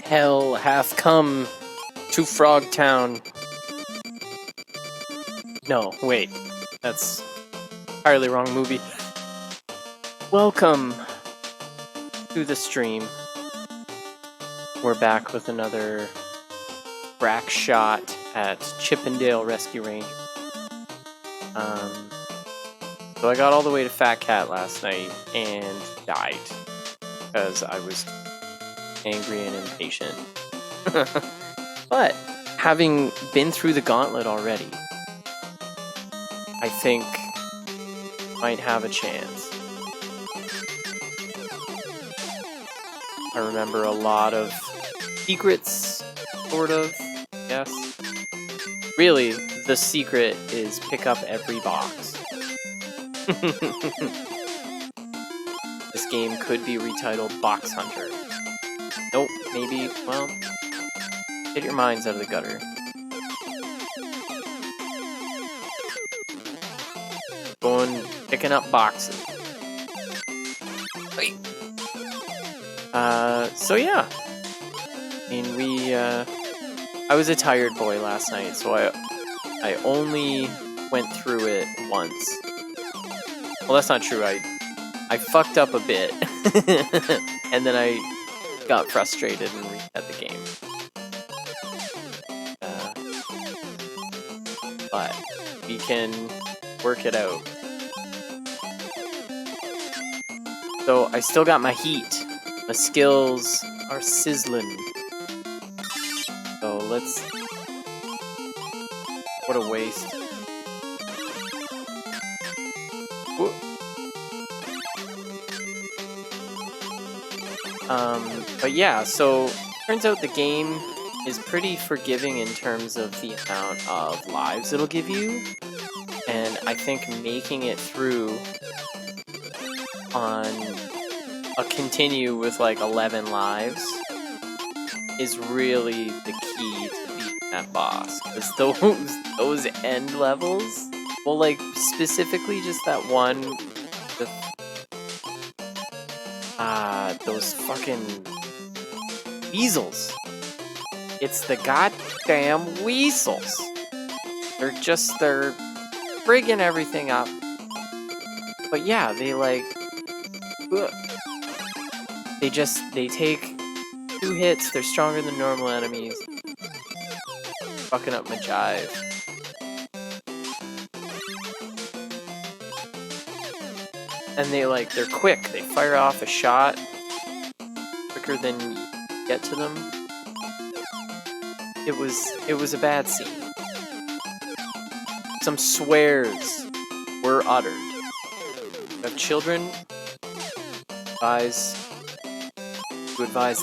hell hath come to Frogtown. No, wait. That's entirely wrong movie. Welcome to the stream. We're back with another crack shot at Chippendale Rescue Ranger. So I got all the way to Fat Cat last night and died because I was angry and impatient. But having been through the gauntlet already, I think might have a chance. I remember a lot of secrets, sort of, yes. Really, the secret is pick up every box. This game could be retitled Box Hunter. Nope, maybe, well, get your minds out of the gutter. Going, picking up boxes. Hey. So yeah. I mean, I was a tired boy last night, so I only went through it once. Well, that's not true. I fucked up a bit, and then I got frustrated and reset the game. But we can work it out. So I still got my heat. My skills are sizzling. So let's... What a waste. Whoop. But yeah, so turns out the game is pretty forgiving in terms of the amount of lives it'll give you. And I think making it through on a continue with like 11 lives is really the key to beating that boss. Because those end levels, well, like specifically just that one, those fucking weasels. It's the goddamn weasels. They're friggin' everything up. But yeah, they like, ugh. They take 2 hits, they're stronger than normal enemies. Fucking up my jive. And they're quick, they fire off a shot quicker than you get to them. It was a bad scene. Some swears were uttered. You have children, advise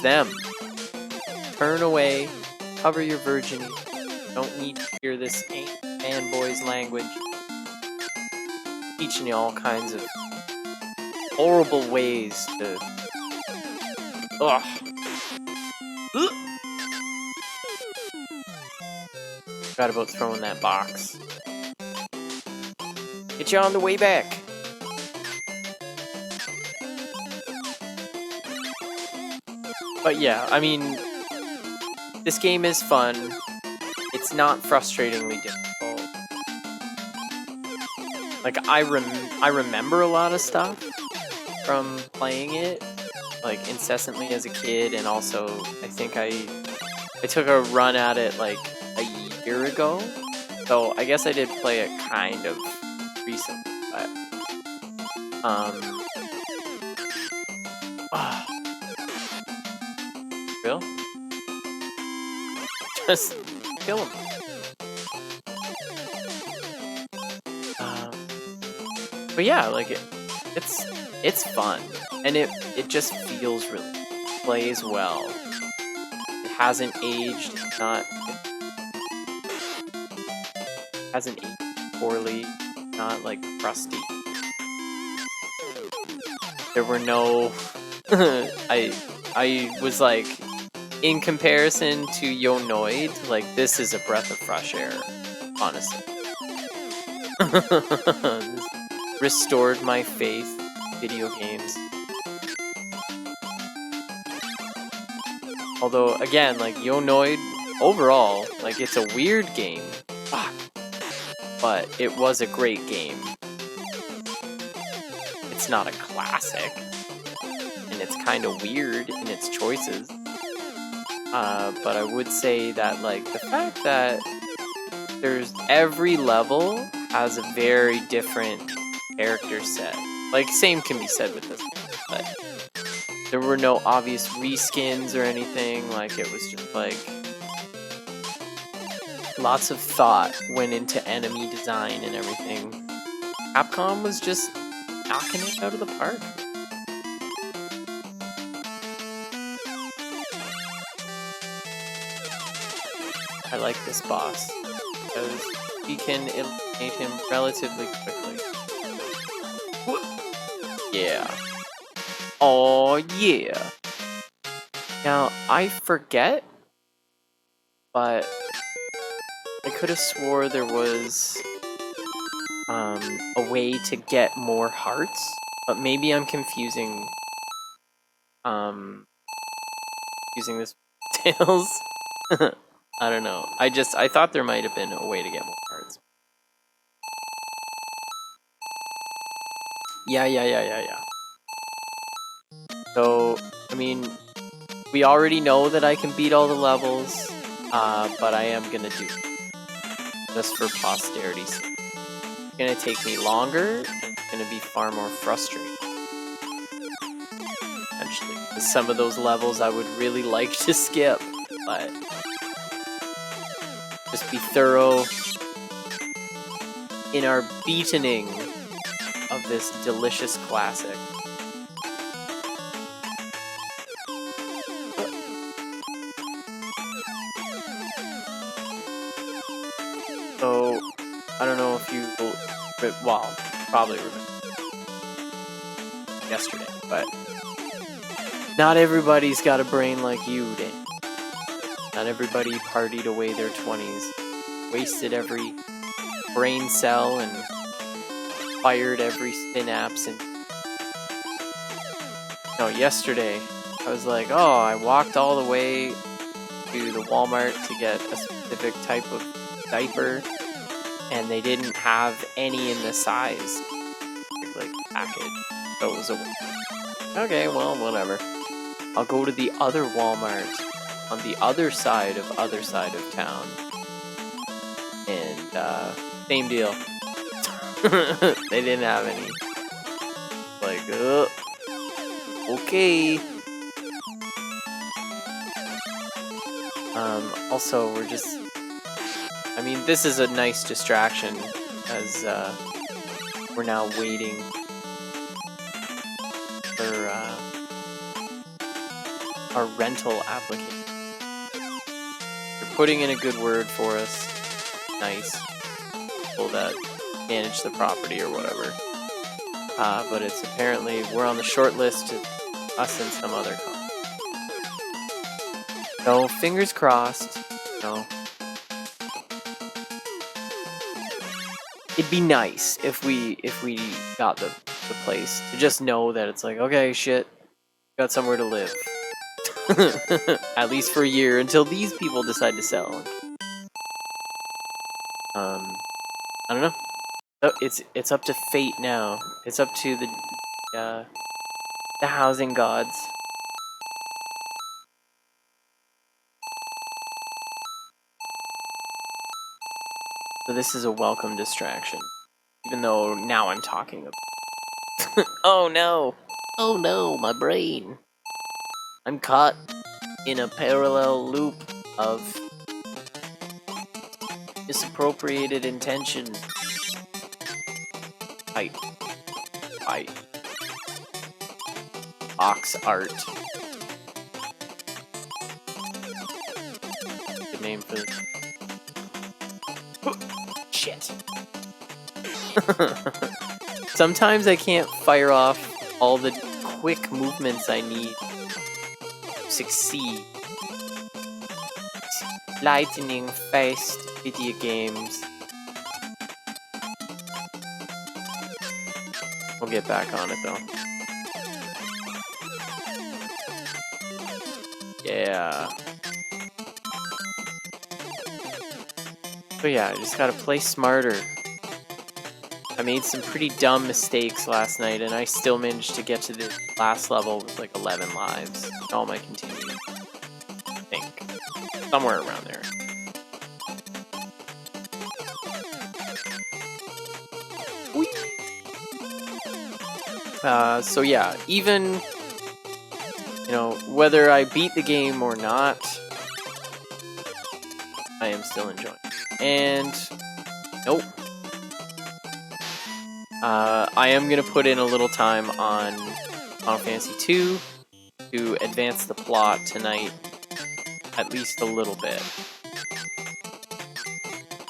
them. Turn away, cover your virginity. Don't need to hear this fanboy's language. Teaching you all kinds of horrible ways to... Ugh. Forgot about throwing that box. Get you on the way back. But yeah, I mean, this game is fun. It's not frustratingly difficult. Like, I remember a lot of stuff from playing it, like, incessantly as a kid, and also, I think I took a run at it, like, a year ago. So, I guess I did play it kind of recently, but, Real? Just kill him. But yeah, like it's fun, and it just feels really plays well. It hasn't aged, hasn't aged poorly, not like crusty. There were no I was like, in comparison to Yonoid, like, this is a breath of fresh air, honestly. Restored my faith in video games. Although, again, like, Yonoid, overall, like, it's a weird game. Fuck. But it was a great game. It's not a classic. And it's kind of weird in its choices. But I would say that, like, the fact that every level has a very different character set. Like, same can be said with this, but there were no obvious reskins or anything. Like, it was just like lots of thought went into enemy design and everything. Capcom was just knocking it out of the park. I like this boss because we can eliminate him relatively quickly. Yeah. Oh yeah. Now, I forget, but I could have swore there was a way to get more hearts, but maybe I'm confusing using this Tails. I don't know. I thought there might have been a way to get more hearts. Yeah. So, I mean, we already know that I can beat all the levels, but I am gonna do it. Just for posterity's sake. It's gonna take me longer, and it's gonna be far more frustrating. Potentially. Because some of those levels I would really like to skip, but just be thorough in our beatening of this delicious classic. So, I don't know if you will, well, probably remember yesterday, but not everybody's got a brain like you, Dan. Not everybody partied away their 20s, wasted every brain cell and fired every synapse. And no, yesterday I was like, oh, I walked all the way to the Walmart to get a specific type of diaper, and they didn't have any in the size like package, so it was a okay, well, whatever. I'll go to the other Walmart on the other side of town, and same deal. They didn't have any. Like, okay. Also, we're just, I mean, this is a nice distraction, as we're now waiting for our rental application. They're putting in a good word for us. Nice. People that manage the property or whatever. But it's apparently, we're on the short list to us and some other company. So, fingers crossed, you know. It'd be nice if we got the place to just know that it's like, okay, shit, got somewhere to live. At least for a year until these people decide to sell. I don't know. So it's up to fate now. It's up to the housing gods. So this is a welcome distraction, even though now I'm talking about. Oh no! Oh no, my brain! I'm caught in a parallel loop of misappropriated intention. Fight. Ox art. Good name for this. Shit. Sometimes I can't fire off all the quick movements I need to succeed. Lightning fast video games. We'll get back on it though. Yeah. So yeah, I just gotta play smarter. I made some pretty dumb mistakes last night, and I still managed to get to the last level with like 11 lives. All my continues, I think. Somewhere around there. Whee! So yeah, even, whether I beat the game or not, I am still enjoying it. And, nope. I am going to put in a little time on Final Fantasy 2 to advance the plot tonight, at least a little bit.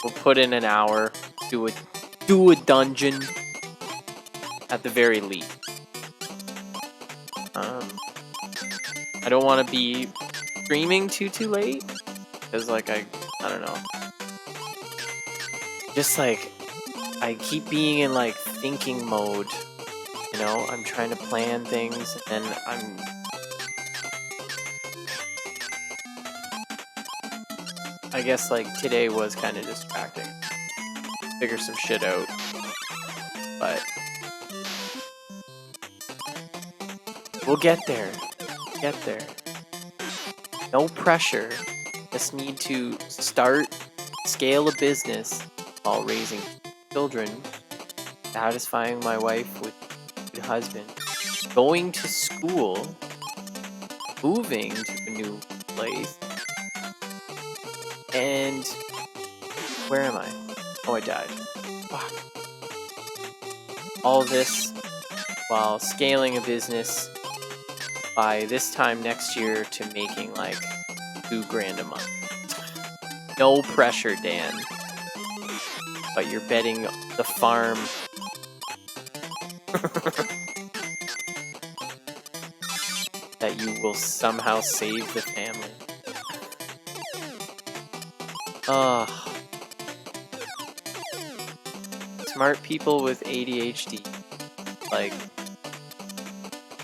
We'll put in an hour, do a dungeon, at the very least. I don't want to be streaming too late, because, like, I don't know. Just, like, I keep being in, like, thinking mode, I'm trying to plan things, and I guess, like, today was kind of distracting. Figure some shit out. But we'll get there. Get there. No pressure. Just need to scale a business while raising children, satisfying my wife with a good husband, going to school, moving to a new place, and where am I? Oh, I died. Fuck. All this while scaling a business by this time next year to making like $2,000 a month. No pressure, Dan. But you're betting the farm. That you will somehow save the family. Smart people with ADHD, like,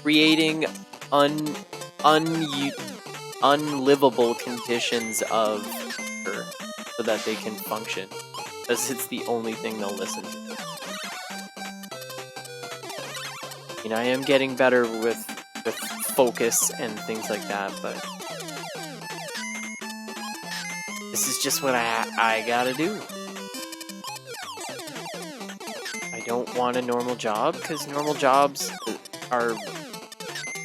creating unlivable conditions of her so that they can function, because it's the only thing they'll listen to. I am getting better with focus and things like that, but this is just what I gotta do. I don't want a normal job, because normal jobs are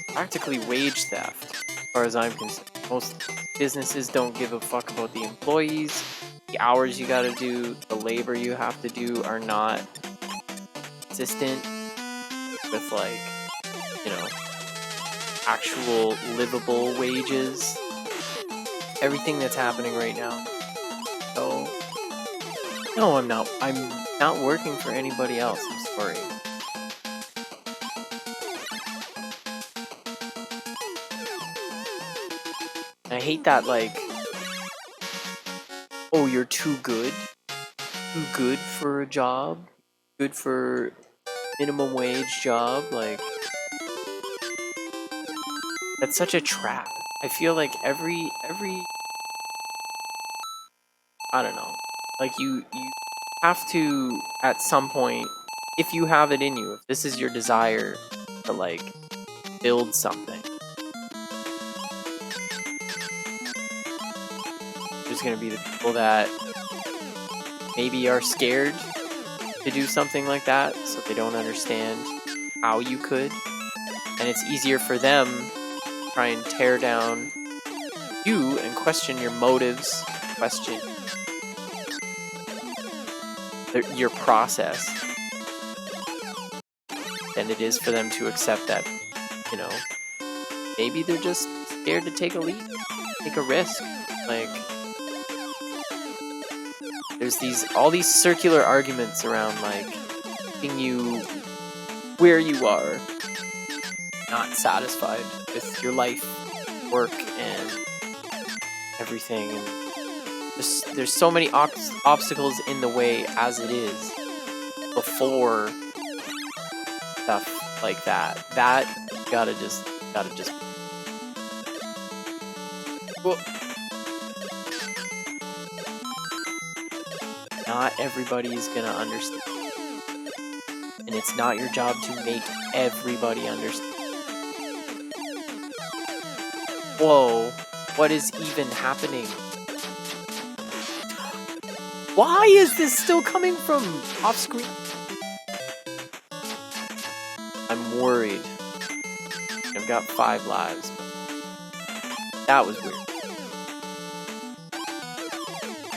practically wage theft, as far as I'm concerned. Most businesses don't give a fuck about the employees. The hours you gotta do, the labor you have to do are not consistent with, like, actual livable wages. Everything that's happening right now. So, no, I'm not working for anybody else. I'm sorry. I hate that, like, oh, you're too good? Too good for a job? Good for minimum wage job? Like, that's such a trap. I feel like every I don't know. Like, you have to, at some point, if you have it in you, if this is your desire to, like, build something, there's gonna be the people that maybe are scared to do something like that, so they don't understand how you could. And it's easier for them to try and tear down you and question your motives, question your process, than it is for them to accept that, maybe they're just scared to take a leap, take a risk. Like, there's all these circular arguments around, like, keeping you where you are, not satisfied with your life, work, and everything. And there's so many obstacles in the way as it is before stuff like that. That gotta just Well, not everybody is gonna understand. And it's not your job to make everybody understand. Whoa, what is even happening? Why is this still coming from off screen? I'm worried. I've got 5 lives. That was weird.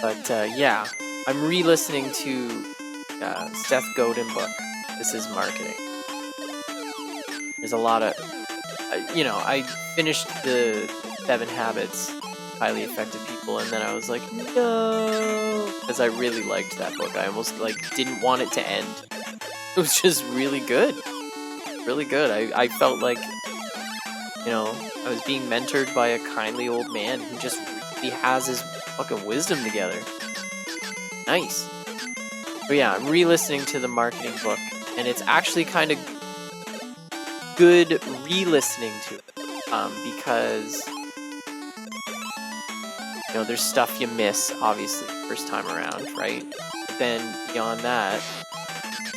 But yeah, I'm re-listening to Seth Godin book. This is marketing. There's a lot of, I finished the 7 Habits Highly Effective People, and then I was like, no, because I really liked that book. I almost didn't want it to end. It was just really good. Really good. I felt like, I was being mentored by a kindly old man who just really has his fucking wisdom together. Nice. But yeah, I'm re-listening to the marketing book, and it's actually kind of good re-listening to it, because there's stuff you miss, obviously, first time around, right? But then beyond that,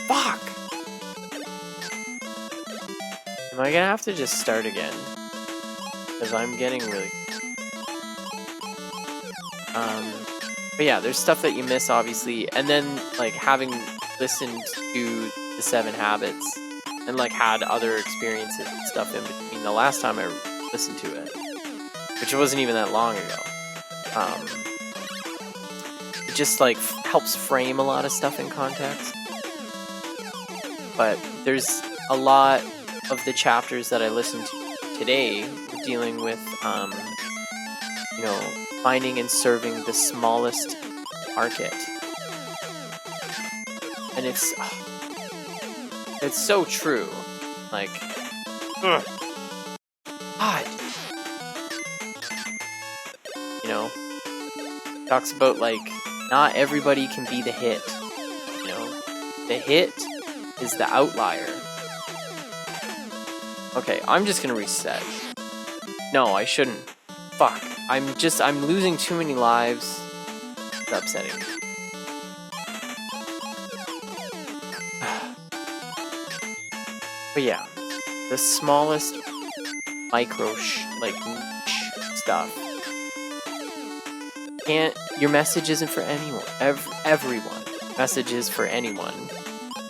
fuck! Am I gonna have to just start again? Because I'm getting really... But yeah, there's stuff that you miss, obviously, and then, having listened to the 7 Habits, and, had other experiences and stuff in between the last time I listened to it, which wasn't even that long ago. It just, helps frame a lot of stuff in context. But there's a lot of the chapters that I listened to today dealing with, finding and serving the smallest market. And it's so true. God. Talks about, not everybody can be the hit. The hit is the outlier. Okay, I'm just gonna reset. No, I shouldn't. Fuck. I'm losing too many lives. It's upsetting me. But yeah, the smallest micro niche stuff. Your message isn't for anyone. Everyone. Message is for anyone.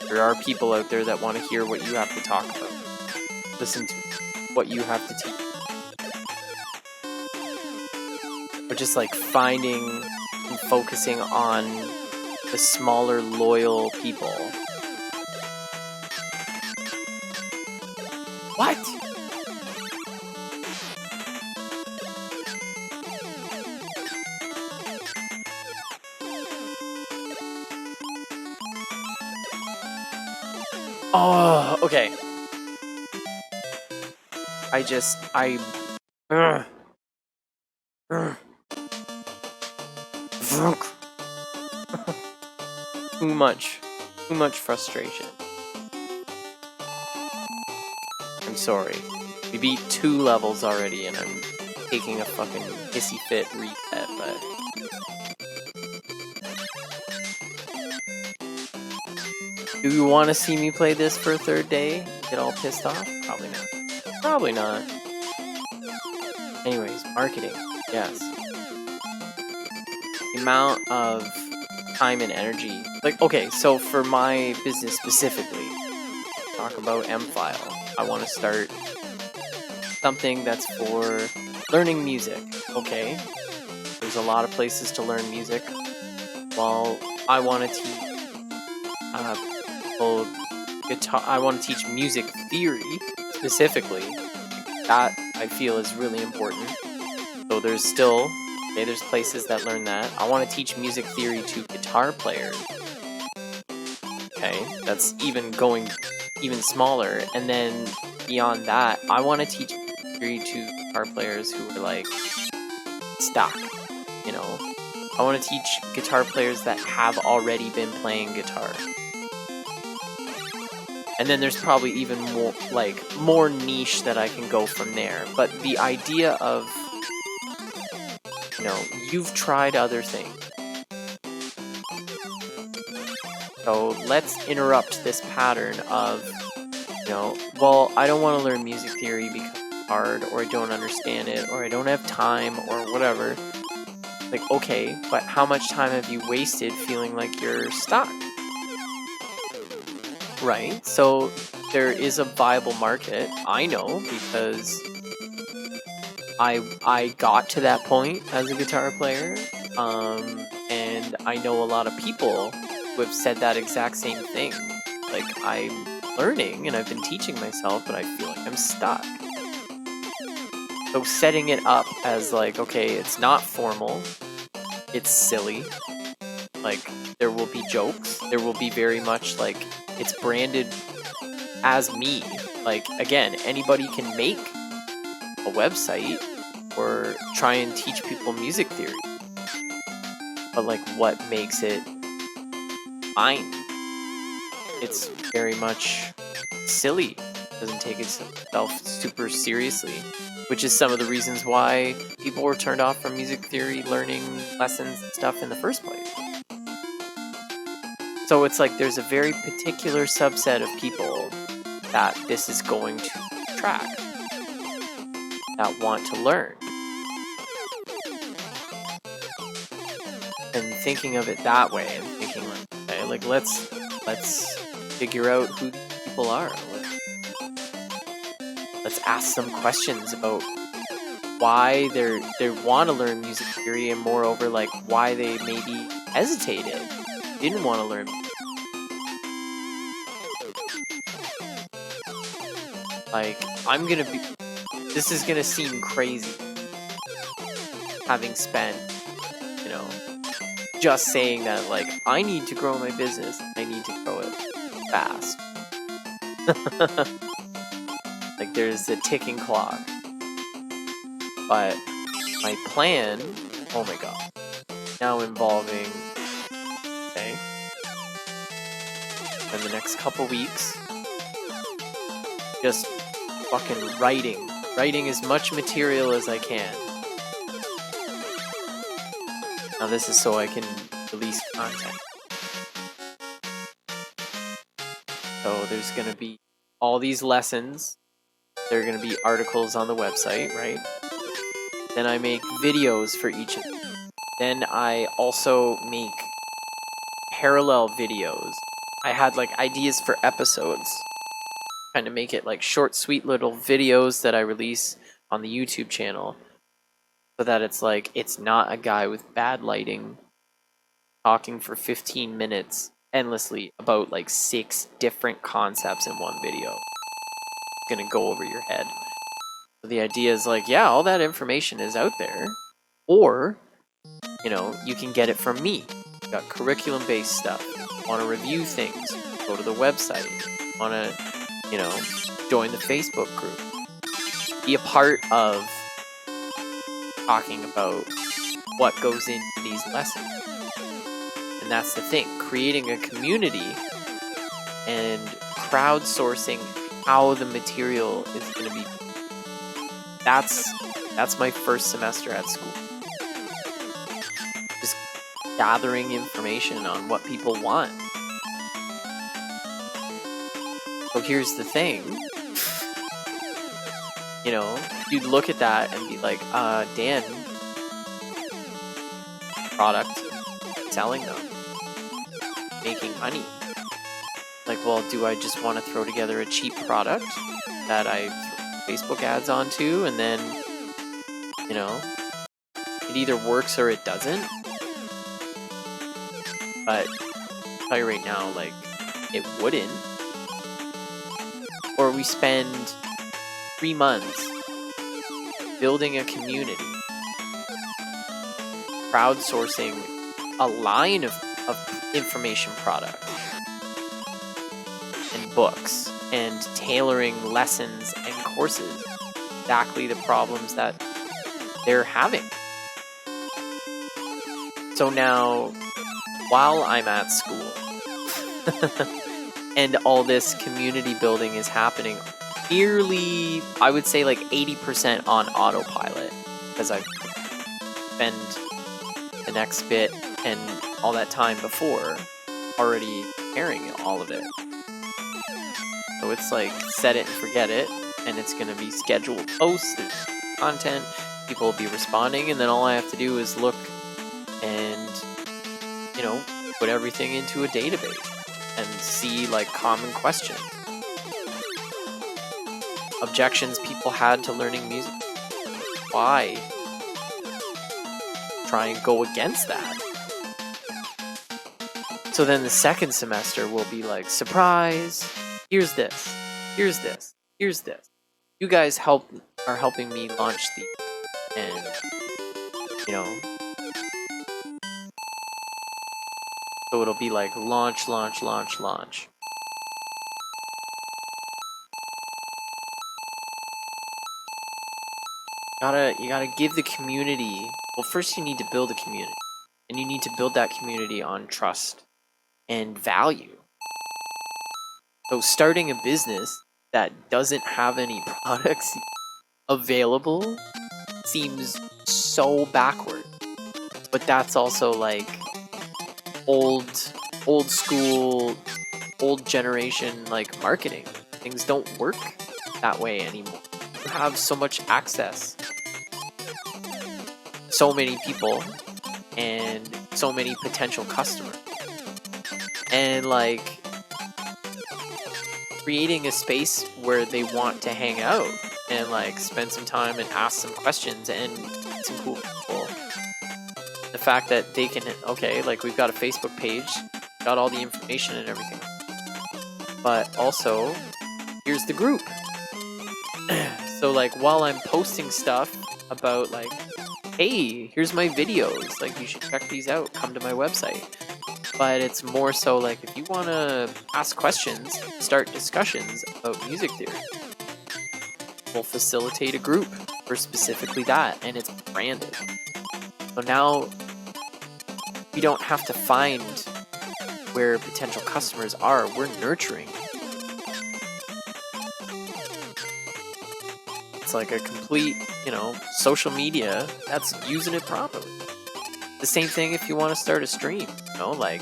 There are people out there that want to hear what you have to talk about. Listen to what you have to teach. But just finding and focusing on the smaller, loyal people. What? Oh, okay. Too much frustration. I'm sorry. We beat 2 levels already, and I'm taking a fucking hissy fit reset, but... Do you want to see me play this for a 3rd day? Get all pissed off? Probably not. Probably not. Anyways, marketing. Yes. The amount of time and energy. Okay, so for my business specifically, talk about M-File. I want to start something that's for learning music. Okay. There's a lot of places to learn music. Well, I want to teach guitar. I want to teach music theory specifically. That I feel is really important. So there's places that learn that. I want to teach music theory to guitar players. Okay, that's even smaller. And then beyond that, I want to teach theory to guitar players who are stuck. I want to teach guitar players that have already been playing guitar. And then there's probably even more niche that I can go from there. But the idea of you've tried other things. So let's interrupt this pattern of, well, I don't want to learn music theory because it's hard, or I don't understand it, or I don't have time, or whatever. Like, okay, but how much time have you wasted feeling like you're stuck? Right? So there is a viable market. I know, because I got to that point as a guitar player, and I know a lot of people who have said that exact same thing. Like, I'm learning and I've been teaching myself, but I feel like I'm stuck. So setting it up as like, okay, it's not formal, it's silly. Like, there will be jokes. There will be very much like, it's branded as me. Like, again, anybody can make a website or try and teach people music theory. But like, what makes it mine? It's very much silly. Doesn't take itself super seriously, which is some of the reasons why people were turned off from music theory learning lessons and stuff in the first place. So it's like there's a very particular subset of people that this is going to attract, that want to learn. And thinking of it that way, and thinking like, okay, like let's figure out who these people are. Let's ask some questions about why they want to learn music theory, and moreover, like why they maybe hesitated, didn't want to learn. Like, this is gonna seem crazy, having spent, just saying that, like, I need to grow my business, I need to grow it fast. Like, there's a ticking clock. But my plan, oh my god, now involving, okay, in the next couple weeks, just fucking writing as much material as I can. Now this is so I can release content. So there's gonna be all these lessons. There are gonna be articles on the website, right? Then I make videos for each of them. Then I also make parallel videos. I had like ideas for episodes. Trying to make it like short, sweet little videos that I release on the YouTube channel. So that it's like, it's not a guy with bad lighting talking for 15 minutes endlessly about like 6 different concepts in one video. It's gonna go over your head. So the idea is like, yeah, all that information is out there. Or, you can get it from me. You got curriculum-based stuff. Want to review things? Go to the website. Want to, join the Facebook group. Be a part of talking about what goes into these lessons. And that's the thing, creating a community and crowdsourcing how the material is going to be. That's my first semester at school. Just gathering information on what people want. So here's the thing. You'd look at that and be like, Dan, product, selling them, making money. Like, well, do I just want to throw together a cheap product that I throw Facebook ads onto, and then, it either works or it doesn't? But I'll tell you right now, like, it wouldn't. Or we spend 3 months building a community, crowdsourcing a line of information products and books, and tailoring lessons and courses exactly the problems that they're having. So now, while I'm at school and all this community building is happening, nearly, I would say like 80% on autopilot, because spend the next bit and all that time before already preparing all of it. So it's like set it and forget it, and it's going to be scheduled posts, content, people will be responding, and then all I have to do is look and, you know, put everything into a database and see like common questions, objections people had to learning music. Why try and go against that? So then the second semester will be like, surprise, here's this, here's this, here's this. You guys are helping me launch these, and, you know, so it'll be like launch, launch, launch, launch. You gotta give the community, well, first you need to build a community, and you need to build that community on trust and value. So starting a business that doesn't have any products available seems so backward. But that's also like old school, old generation like marketing. Things don't work that way anymore. You have so much access, so many people, and so many potential customers. And like creating a space where they want to hang out and like spend some time and ask some questions and meet some cool people. The fact that they can, okay, like we've got a Facebook page, got all the information and everything, but also here's the group. So like while I'm posting stuff about like, hey, here's my videos, like you should check these out, come to my website. But it's more so like if you want to ask questions, start discussions about music theory, we'll facilitate a group for specifically that, and it's branded. So now we don't have to find where potential customers are, we're nurturing. It's like a complete, you know, social media that's using it properly. The same thing if you want to start a stream, you know, like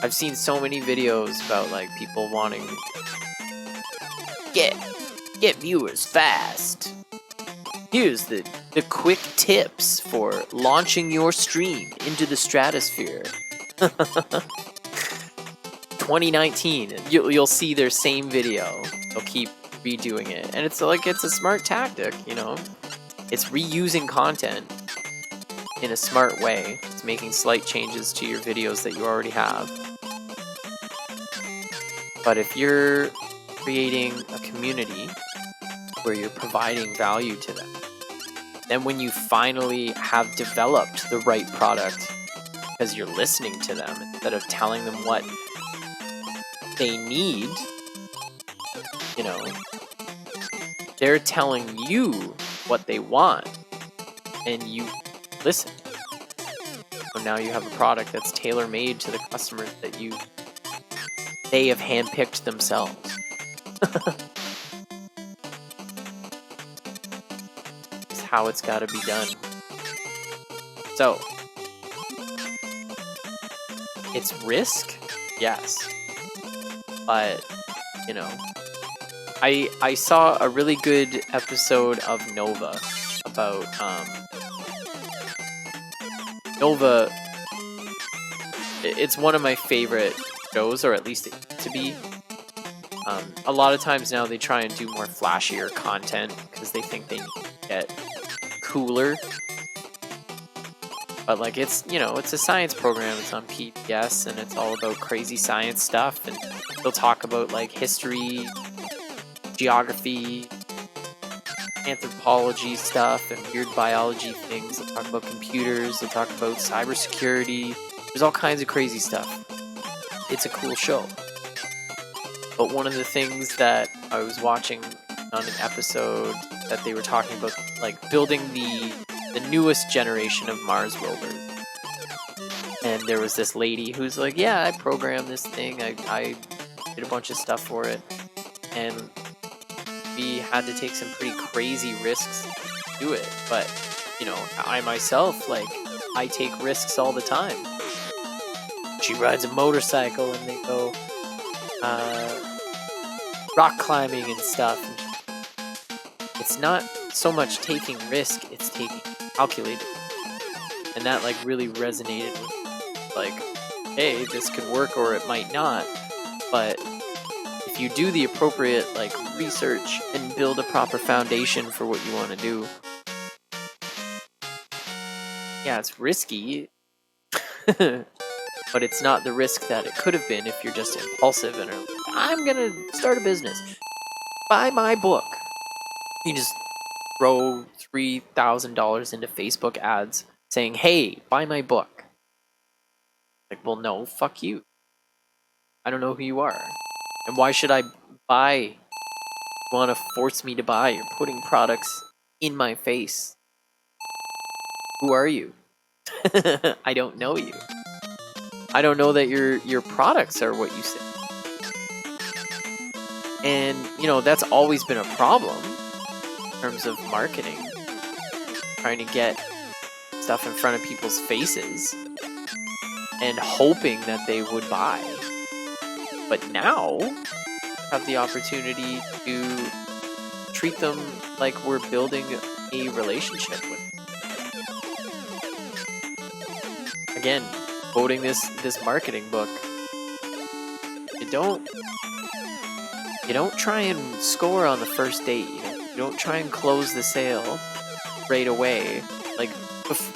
I've seen so many videos about like people wanting get viewers fast. Here's the quick tips for launching your stream into the stratosphere. 2019, you'll see their same video. They'll keep redoing it, and it's like it's a smart tactic, you know. It's reusing content in a smart way. It's making slight changes to your videos that you already have. But if you're creating a community where you're providing value to them, then when you finally have developed the right product, because you're listening to them instead of telling them what they need, you know, they're telling you what they want, and you listen. So now you have a product that's tailor-made to the customers that they have handpicked themselves. It's how it's got to be done. So, it's risk, yes, but you know, I saw a really good episode of Nova about Nova. It's one of my favorite shows, or at least it used to be. A lot of times now they try and do more flashier content because they think they need to get cooler. But like it's, you know, it's a science program, it's on PBS, and it's all about crazy science stuff, and they'll talk about like history, geography, anthropology stuff, and weird biology things. They'll talk about computers, they'll talk about cybersecurity. There's all kinds of crazy stuff. It's a cool show. But one of the things that I was watching on an episode that they were talking about, like building the newest generation of Mars rovers. And there was this lady who's like, yeah, I programmed this thing, I did a bunch of stuff for it, and we had to take some pretty crazy risks to do it. But you know, I myself, like, I take risks all the time. She rides a motorcycle and they go rock climbing and stuff. It's not so much taking risk, it's taking calculated. And that like really resonated with like, hey, this could work or it might not. But if you do the appropriate like research and build a proper foundation for what you want to do, yeah, it's risky, but it's not the risk that it could have been if you're just impulsive and are like, I'm gonna start a business. Buy my book. You just throw $3,000 into Facebook ads saying, hey, buy my book. Like, well, no, fuck you. I don't know who you are. And why should I buy? You want to force me to buy? You're putting products in my face. Who are you? I don't know you. I don't know that your products are what you say. And, you know, that's always been a problem in terms of marketing. Trying to get stuff in front of people's faces and hoping that they would buy. But now, have the opportunity to treat them like we're building a relationship with them. Again, quoting this marketing book, you don't try and score on the first date. You don't try and close the sale right away, like,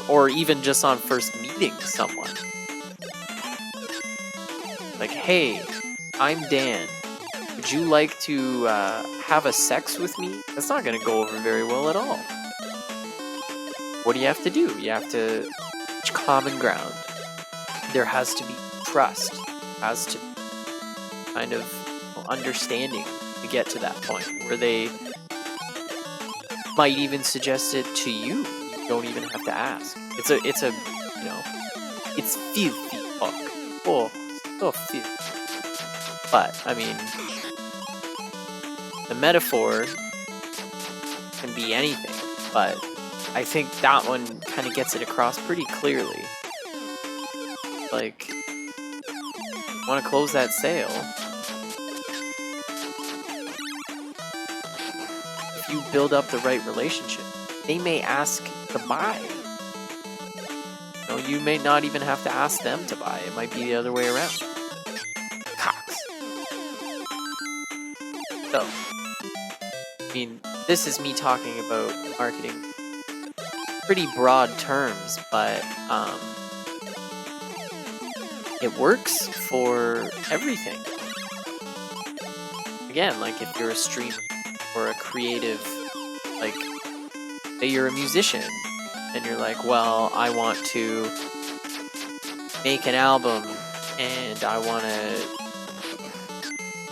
or even just on first meeting someone. Like, hey, I'm Dan. Would you like to have a sex with me? That's not going to go over very well at all. What do you have to do? You have to reach common ground. There has to be trust. There has to be kind of understanding to get to that point where they might even suggest it to you. You don't even have to ask. It's a you know, it's filthy fuck. Oh, so filthy. But I mean, the metaphor can be anything, but I think that one kind of gets it across pretty clearly. Like, want to close that sale? If you build up the right relationship, they may ask to buy. You know, you may not even have to ask them to buy. It might be the other way around. Cox. So, I mean, this is me talking about marketing pretty broad terms, but it works for everything. Again, like if you're a streamer or a creative, like say you're a musician and you're like, well, I want to make an album and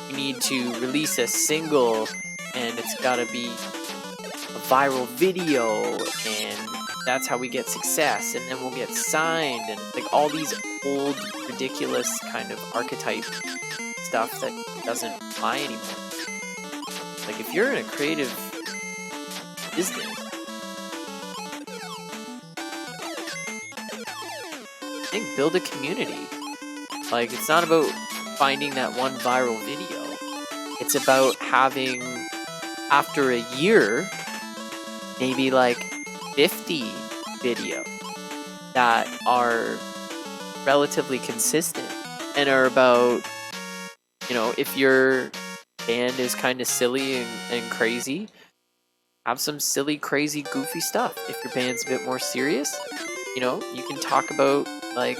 we need to release a single and it's gotta be a viral video and that's how we get success, and then we'll get signed, and like all these old, ridiculous kind of archetype stuff that doesn't apply anymore. Like if you're in a creative business, I think build a community. Like it's not about finding that one viral video. It's about having, after a year, maybe like 50 videos that are relatively consistent and are about, you know, if your band is kind of silly and crazy, have some silly, crazy, goofy stuff. If your band's a bit more serious, you know, you can talk about like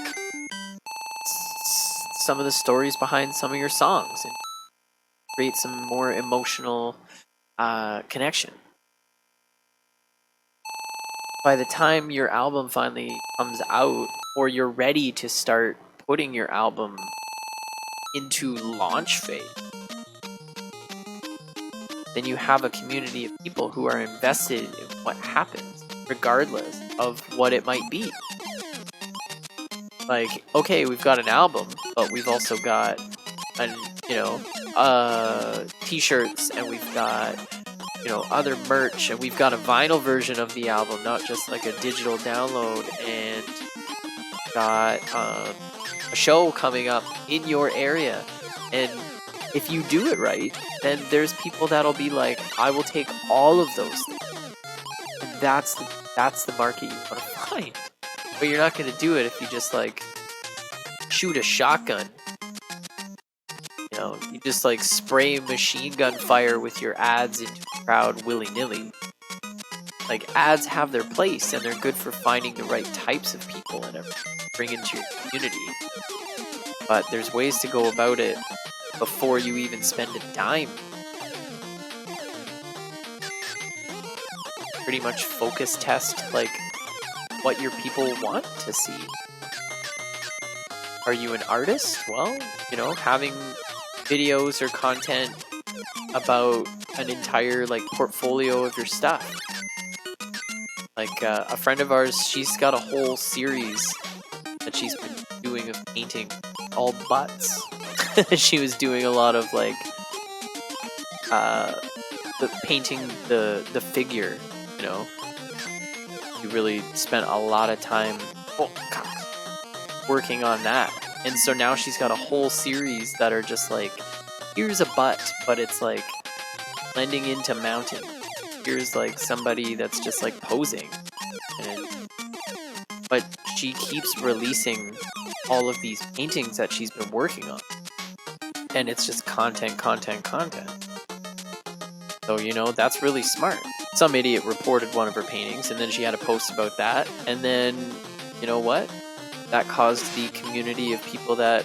some of the stories behind some of your songs and create some more emotional connection. By the time your album finally comes out, or you're ready to start putting your album into launch phase, then you have a community of people who are invested in what happens, regardless of what it might be. Like, okay, we've got an album, but we've also got, t-shirts, and we've got other merch, and we've got a vinyl version of the album, not just like a digital download, and got a show coming up in your area. And if you do it right, then there's people that'll be like, I will take all of those things. And that's the market you want to find. But you're not going to do it if you just like shoot a shotgun. You just like spray machine gun fire with your ads into the crowd willy-nilly. Like, ads have their place, and they're good for finding the right types of people and everything to bring into your community. But there's ways to go about it before you even spend a dime. Pretty much focus test, like, what your people want to see. Are you an artist? Well, having videos or content about an entire, like, portfolio of your stuff. Like, a friend of ours, she's got a whole series that she's been doing of painting all butts. She was doing a lot of, like, painting the figure, She really spent a lot of time working on that. And so now she's got a whole series that are just like, here's a butt, but it's like blending into mountain. Here's like somebody that's just like posing. But she keeps releasing all of these paintings that she's been working on. And it's just content. So, that's really smart. Some idiot reported one of her paintings, and then she had a post about that. And then, you know what? That caused the community of people that,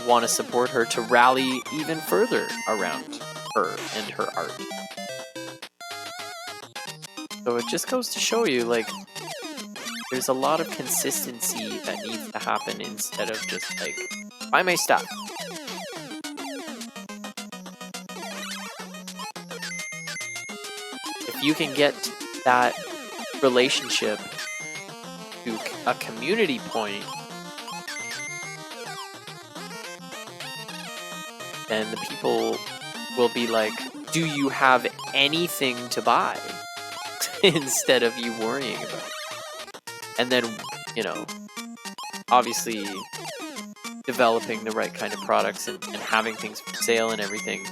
want to support her to rally even further around her and her art. So it just goes to show you, like, there's a lot of consistency that needs to happen instead of just, like, buy my stuff. If you can get that relationship to a community point, then the people will be like, do you have anything to buy? Instead of you worrying about it. And then, obviously developing the right kind of products and having things for sale and everything.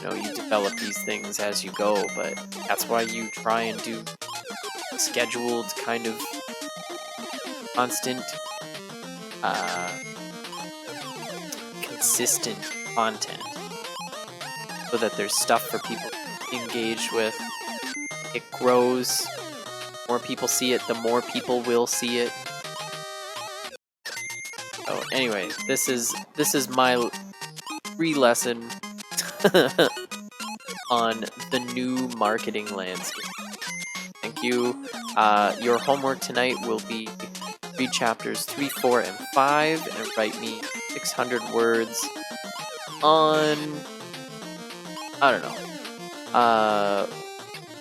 You develop these things as you go, but that's why you try and do scheduled kind of constant, consistent content so that there's stuff for people to engage with. It grows. More people see it, the more people will see it. So anyway, this is my free lesson on the new marketing landscape. Thank you. Your homework tonight will be read chapters 3, 4, and 5 and write me 600 words on, I don't know.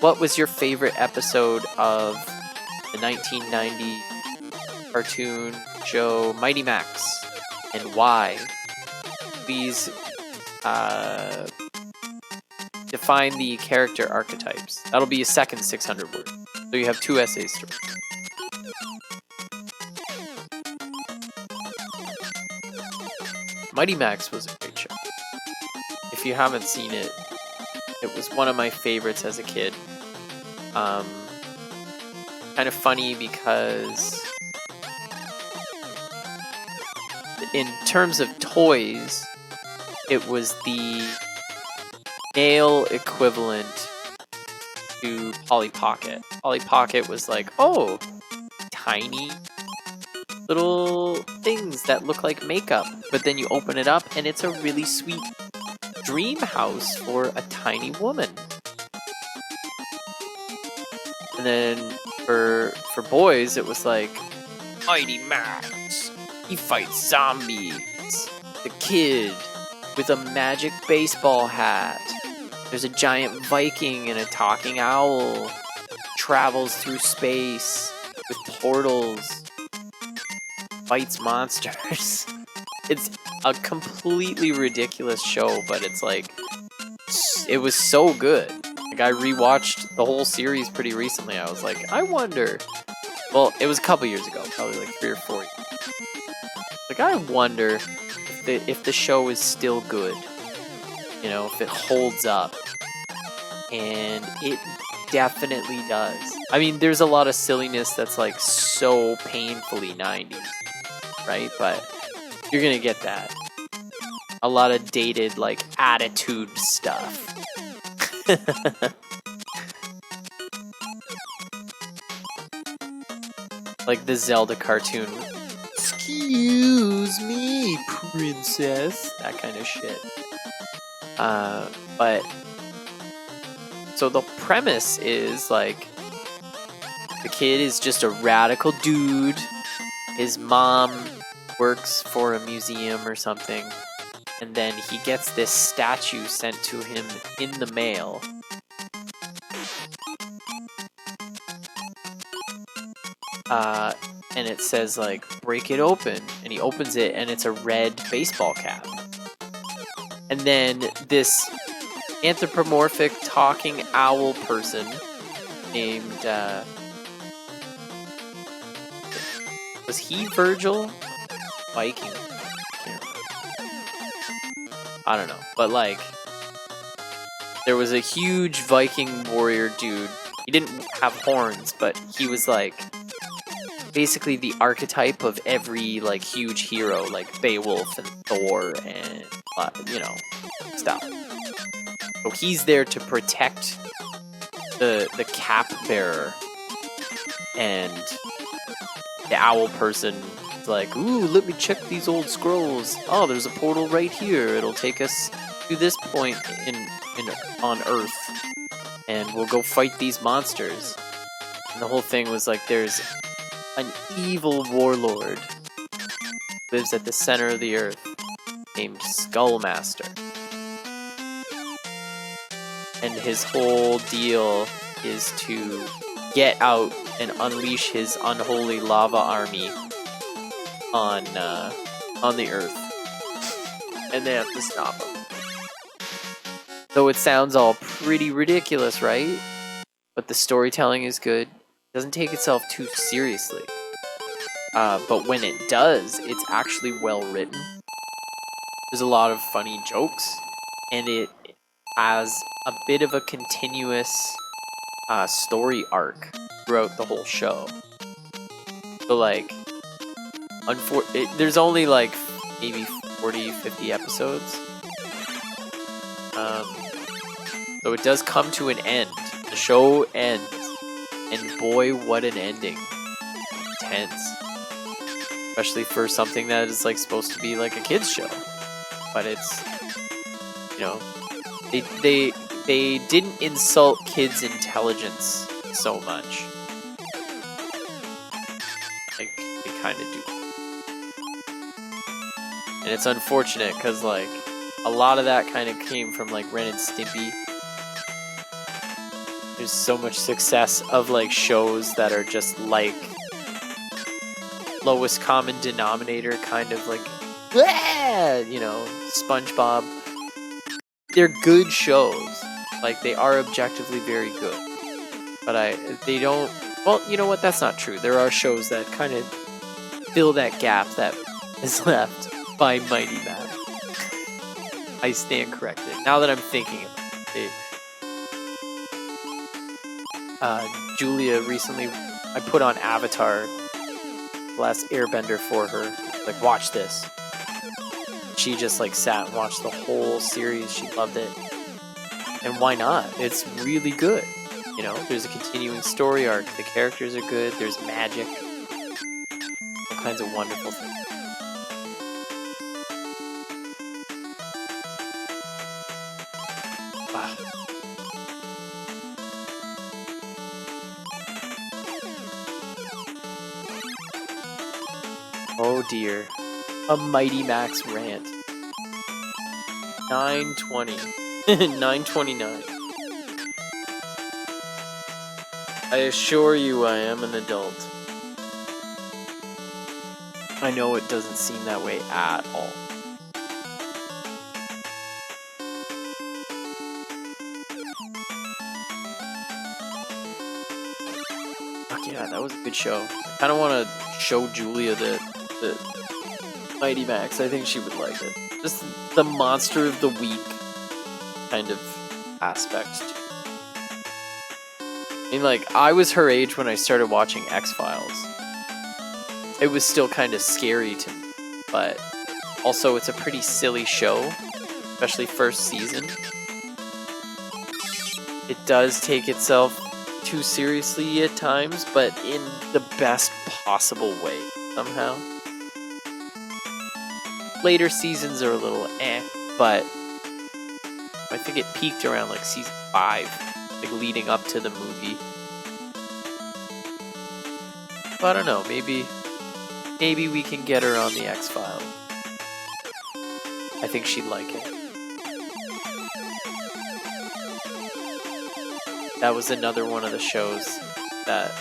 What was your favorite episode of the 1990 cartoon show Mighty Max, and why? Please define the character archetypes. That'll be a second 600 words. So you have 2 essays to write. Mighty Max was a great show. If you haven't seen it, it was one of my favorites as a kid. Kind of funny because in terms of toys, it was the male equivalent to Polly Pocket. Polly Pocket was like, oh, tiny little things that look like makeup, but then you open it up and it's a really sweet dream house for a tiny woman. And then for boys, it was like, Mighty Max, he fights zombies. The kid with a magic baseball hat. There's a giant Viking and a talking owl. Travels through space with portals. Fights monsters. It's a completely ridiculous show, but it's like it was so good. Like, I rewatched the whole series pretty recently. I was like, I wonder. Well, it was a couple years ago, probably like 3 or 4 years. Like, I wonder if the show is still good. You know, if it holds up. And it definitely does. I mean, there's a lot of silliness that's like so painfully 90s, right? But you're gonna get that. A lot of dated, like, attitude stuff. Like the Zelda cartoon. Excuse me, princess. That kind of shit. But so the premise is like the kid is just a radical dude. His mom works for a museum or something, and then he gets this statue sent to him in the mail. And it says like, break it open, and he opens it and it's a red baseball cap. And then this anthropomorphic talking owl person named was he Virgil? Viking? I don't know, but like there was a huge Viking warrior dude. He didn't have horns, but he was like basically the archetype of every like huge hero, like Beowulf and Thor and you know, stuff. So he's there to protect the cap bearer, and the owl person is like, ooh, let me check these old scrolls. Oh, there's a portal right here. It'll take us to this point on Earth, and we'll go fight these monsters. And the whole thing was like, there's an evil warlord lives at the center of the earth named Skullmaster. And his whole deal is to get out and unleash his unholy lava army on the earth. And they have to stop him. So it sounds all pretty ridiculous, right? But the storytelling is good. It doesn't take itself too seriously. But when it does, it's actually well written. There's a lot of funny jokes, and it has a bit of a continuous story arc throughout the whole show. So like, there's only like maybe 40, 50 episodes. So it does come to an end. The show ends, and boy, what an ending. Intense. Especially for something that is like supposed to be like a kid's show. But it's, you know, they didn't insult kids' intelligence so much. Like, they kind of do. And it's unfortunate, because, like, a lot of that kind of came from, like, Ren and Stimpy. There's so much success of, like, shows that are just, like, lowest common denominator, kind of, like, bleh! You know, SpongeBob. They're good shows. Like, they are objectively very good. But they don't... Well, you know what? That's not true. There are shows that kind of fill that gap that is left by Mighty Max. I stand corrected. Now that I'm thinking about it. Julia recently... I put on Avatar, The Last Airbender for her. Like, watch this. She just like sat and watched the whole series. She loved it. And why not? It's really good. You know, there's a continuing story arc. The characters are good. There's magic. All kinds of wonderful things. Wow. Oh dear. A Mighty Max rant. 9:20. 9:29. I assure you I am an adult. I know it doesn't seem that way at all. yeah, that was a good show. I kind of want to show Julia the Mighty Max. I think she would like it. Just the monster of the week kind of aspect. I mean, like, I was her age when I started watching X-Files. It was still kind of scary to me, but also it's a pretty silly show, especially first season. It does take itself too seriously at times, but in the best possible way, somehow. Later seasons are a little but I think it peaked around like season 5, like leading up to the movie. But I don't know, maybe we can get her on the X-Files. I think she'd like it. That was another one of the shows that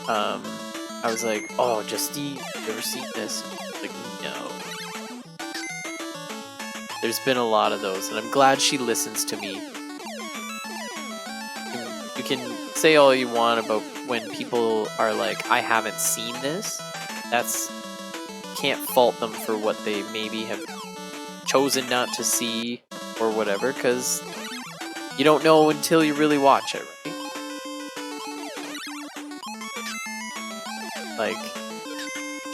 I was like, oh, Justine, have you ever seen this? Like, no. There's been a lot of those, and I'm glad she listens to me. You can say all you want about when people are like, I haven't seen this. Can't fault them for what they maybe have chosen not to see or whatever, because you don't know until you really watch it, right? Like,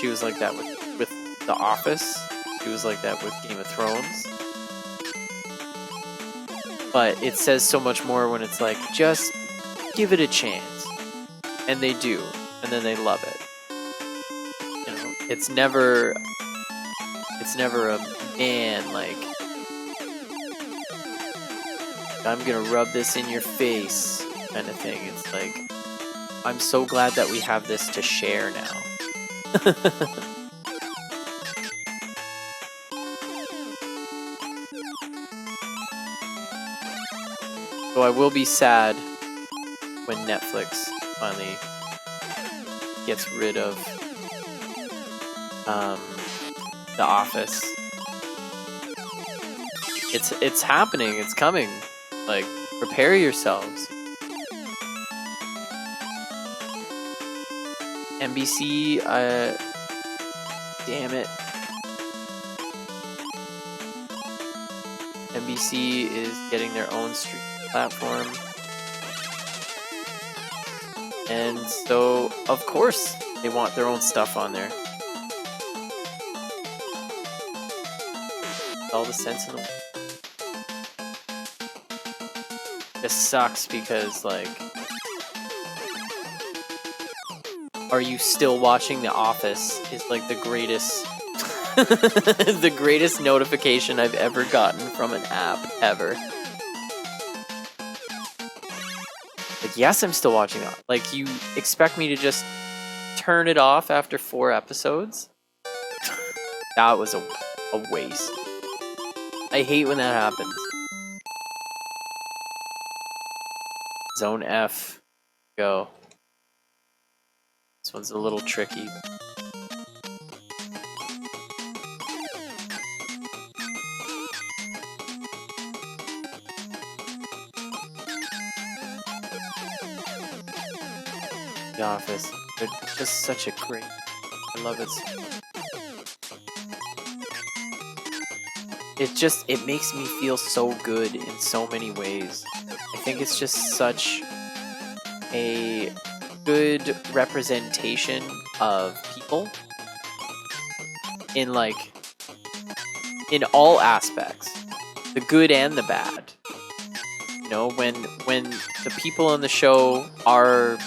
she was like that with The Office. She was like that with Game of Thrones. But it says so much more when it's like, just give it a chance. And they do. And then they love it. You know, it's never a man like, I'm gonna rub this in your face kind of thing. It's like, I'm so glad that we have this to share now. So I will be sad when Netflix finally gets rid of The Office. It's happening. It's coming. Like, prepare yourselves. NBC, damn it. NBC is getting their own streaming platform. And so, of course, they want their own stuff on there. All the sense in the world. This sucks because, like, are you still watching The Office is like the greatest the greatest notification I've ever gotten from an app ever. Like, yes, I'm still watching it. Like, you expect me to just turn it off after 4 episodes? That was a waste. I hate when that happens. Zone F. Go. This one's a little tricky. The Office. They're just such a great... I love it. It makes me feel so good in so many ways. I think it's just such a good representation of people in, like, in all aspects, the good and the bad. You know, when the people on the show are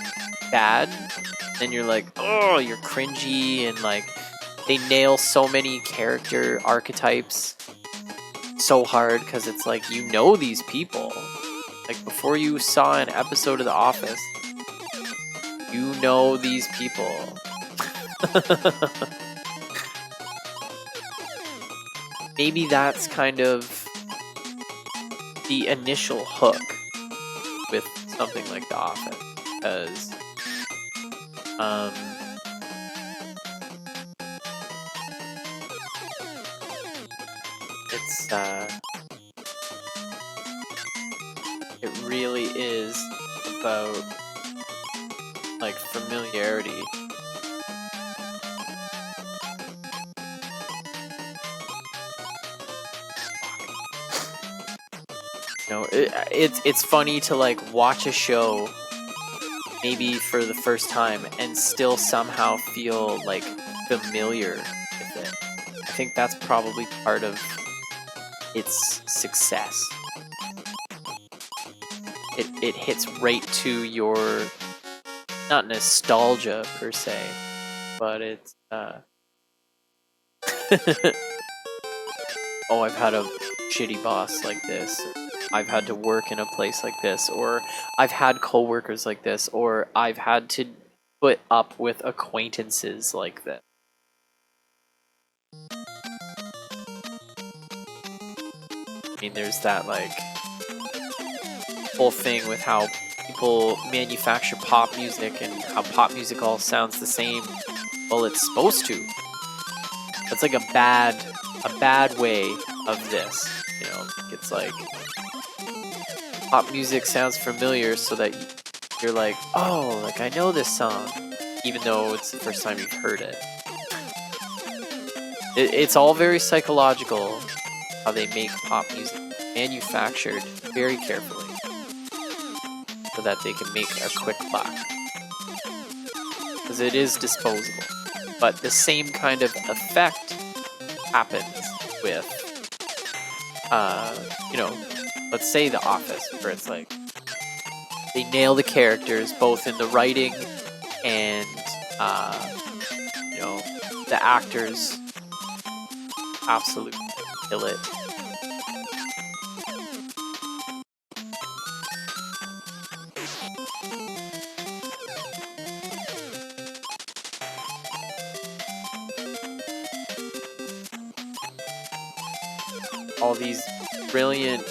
bad, then you're like, oh, you're cringy, and like they nail so many character archetypes so hard because it's like, you know, these people. Like, before you saw an episode of The Office, you know these people. Maybe that's kind of the initial hook with something like The Office, because it really is a about like familiarity. You know, it's funny to like watch a show maybe for the first time and still somehow feel like familiar with it. I think that's probably part of its success. It hits right to your, not nostalgia per se, but it's oh, I've had a shitty boss like this. I've had to work in a place like this, or I've had coworkers like this, or I've had to put up with acquaintances like this. I mean, there's that like whole thing with how people manufacture pop music and how pop music all sounds the same. Well, it's supposed to. That's like a bad way of this. You know, it's like pop music sounds familiar so that you're like, oh, like I know this song, even though it's the first time you've heard it. It's all very psychological how they make pop music, manufactured very carefully so that they can make a quick buck. Because it is disposable. But the same kind of effect happens with, you know, let's say The Office, where it's like they nail the characters both in the writing and, you know, the actors absolutely kill it. All these brilliant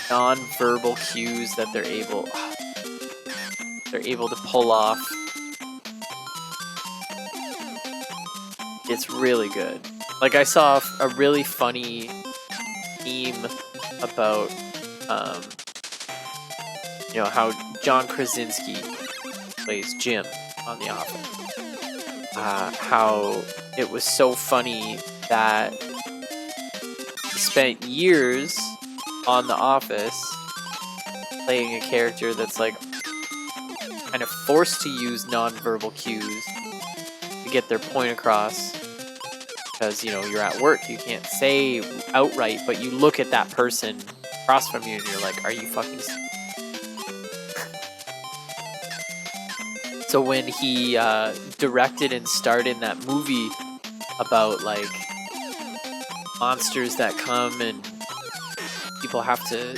non-verbal cues that they're able to pull off. It's really good. Like I saw a really funny meme about you know, how John Krasinski plays Jim on The Office. How it was so funny that he spent years on The Office playing a character that's like kind of forced to use nonverbal cues to get their point across, because you know you're at work, you can't say outright, but you look at that person across from you and you're like, are you fucking so when he directed and starred in that movie about like monsters that come and people have to,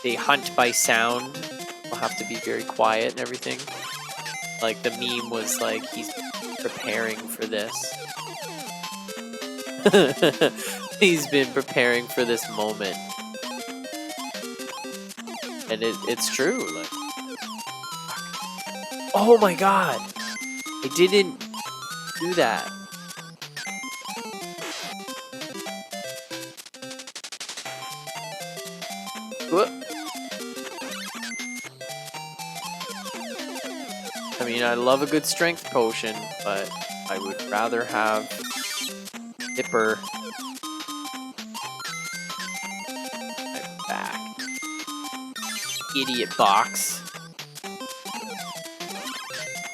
they hunt by sound, people have to be very quiet and everything, like the meme was like he's preparing for this. He's been preparing for this moment, and it's true. Like, oh my god, I didn't do that. Whoop. I mean, I love a good strength potion, but I would rather have Dipper. I'm back. Idiot box.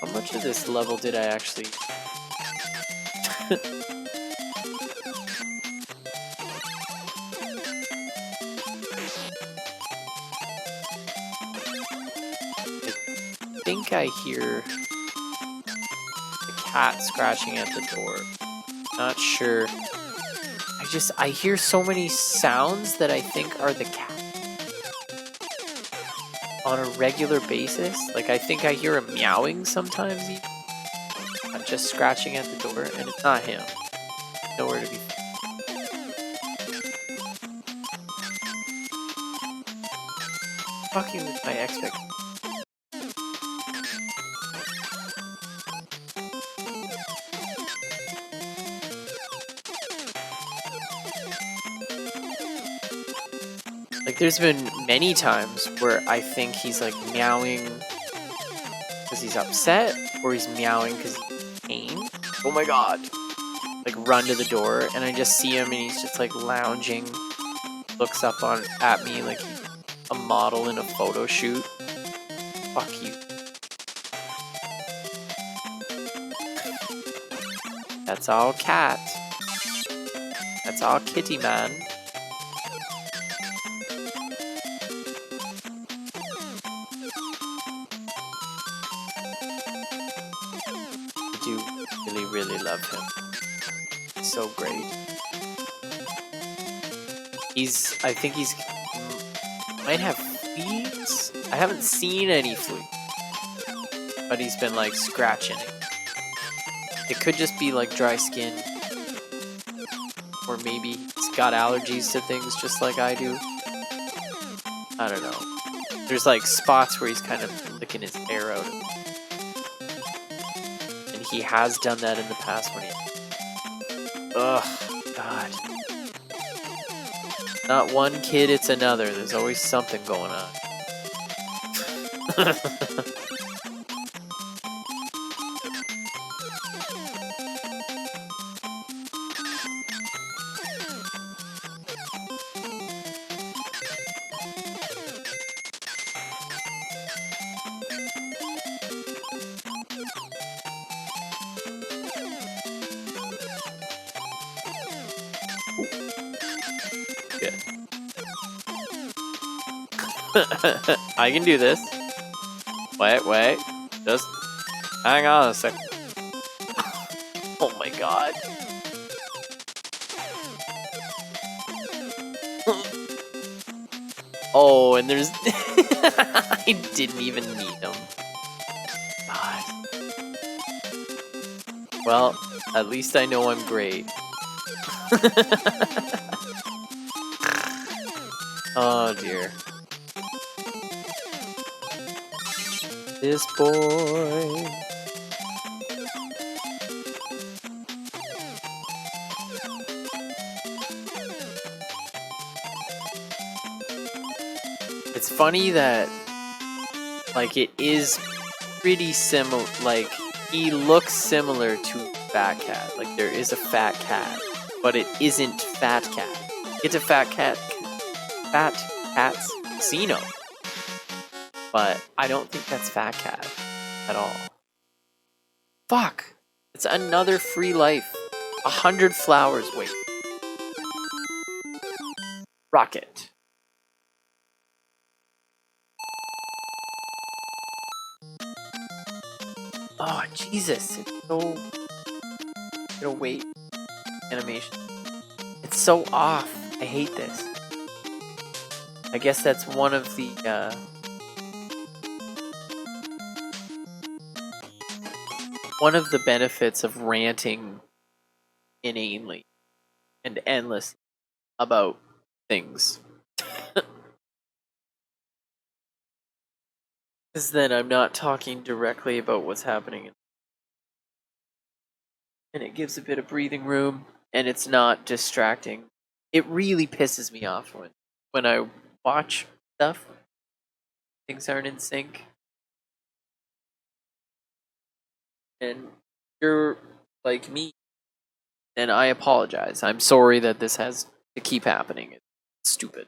How much of this level did I actually... I think I hear the cat scratching at the door. Not sure. I hear so many sounds that I think are the cat on a regular basis. Like I think I hear him meowing sometimes, even. Not just scratching at the door, and it's not him. Nowhere to be found. Fucking with my expectations. Like there's been many times where I think he's like meowing because he's upset, or he's meowing because he's in pain. Oh my god. Like, run to the door, and I just see him, and he's just, like, lounging. Looks up at me like he's a model in a photo shoot. Fuck you. That's all cat. That's all kitty, man. I do really, really love him. So great. I think he's might have fleas. I haven't seen any fleas, but he's been like scratching it. It could just be like dry skin, or maybe he's got allergies to things just like I do. I don't know. There's like spots where he's kind of licking his hair out, and he has done that in the past when he. Ugh, God. Not one kid, it's another. There's always something going on. Good. I can do this. Wait. Just hang on a sec. Oh my god. Oh, and there's... I didn't even need him. God. Well, at least I know I'm great. Oh dear. This boy. It's funny that, like, it is pretty similar. Like, he looks similar to Fat Cat. Like, there is a Fat Cat, but it isn't Fat Cat. It's a Fat Cat's Casino. But I don't think that's Fat Cat at all. Fuck! It's another free life. 100 flowers, wait. Rocket. Oh, Jesus. It's so... wait. Animation. It's so off. I hate this. I guess that's one of the, one of the benefits of ranting inanely and endlessly about things. Is that I'm not talking directly about what's happening. And it gives a bit of breathing room, and it's not distracting. It really pisses me off when I watch stuff, things aren't in sync. And you're like me, and I apologize. I'm sorry that this has to keep happening. It's stupid.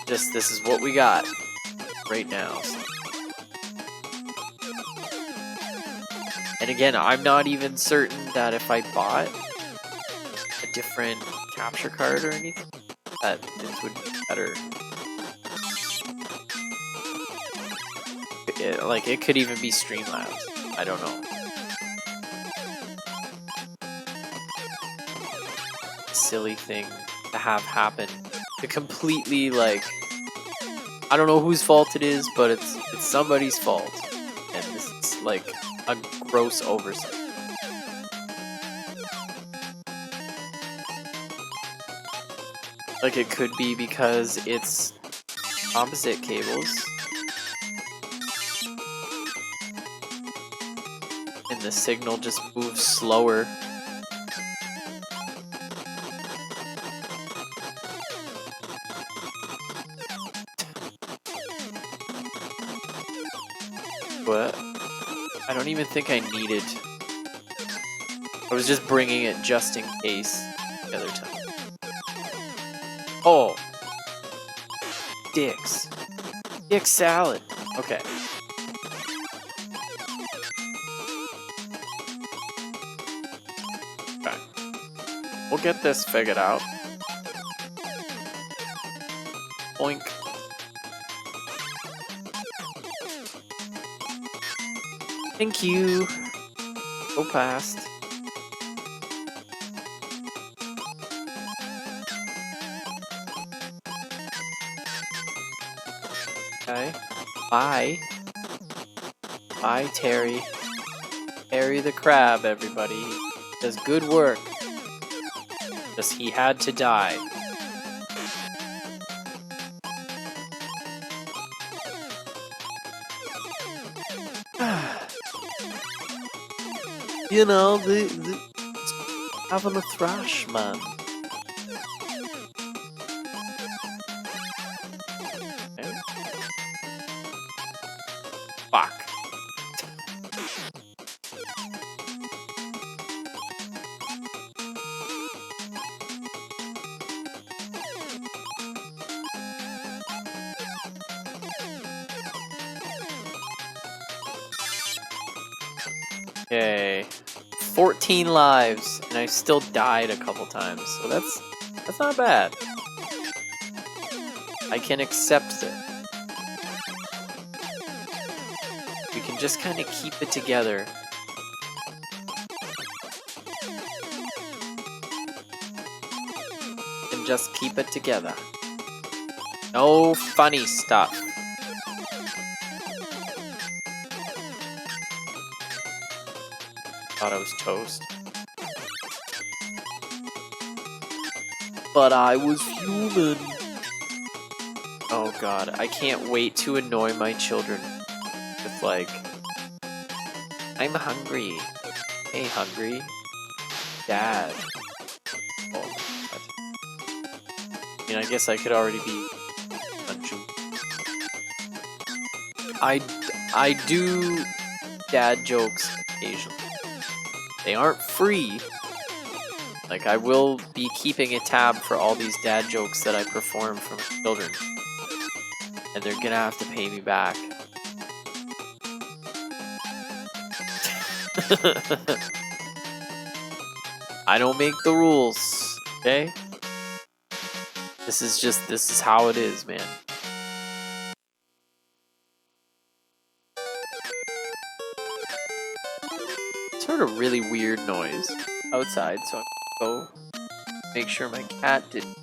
Just, this is what we got right now. So. And again, I'm not even certain that if I bought a different capture card or anything, that this would be better. Like, it could even be Streamlabs. I don't know. Silly thing to have happen. To completely, like... I don't know whose fault it is, but it's somebody's fault. And this is, like, a gross oversight. Like, it could be because it's opposite cables. And the signal just moves slower. What? I don't even think I needed. I was just bringing it just in case the other time. Oh. Dicks. Dick salad. Okay. Okay. We'll get this figured out. Oink. Thank you. Go past. Okay. Bye. Bye, Terry. Terry the crab, everybody. He does good work. Just he had to die. You know, having a thrash, man. Okay. Fuck. Okay. 14 lives, and I still died a couple times, so that's not bad. I can accept it. We can just kind of keep it together. And just keep it together. No funny stuff. Thought I was toast. But I was human. Oh god, I can't wait to annoy my children with like, I'm hungry. Hey, hungry. Dad. Oh, what? I mean, I guess I could already be hungry. I do dad jokes occasionally. They aren't free. Like, I will be keeping a tab for all these dad jokes that I perform for my children. And they're gonna have to pay me back. I don't make the rules, okay? This is how it is, man. It's heard a really weird noise outside, so I'm gonna go make sure my cat didn't.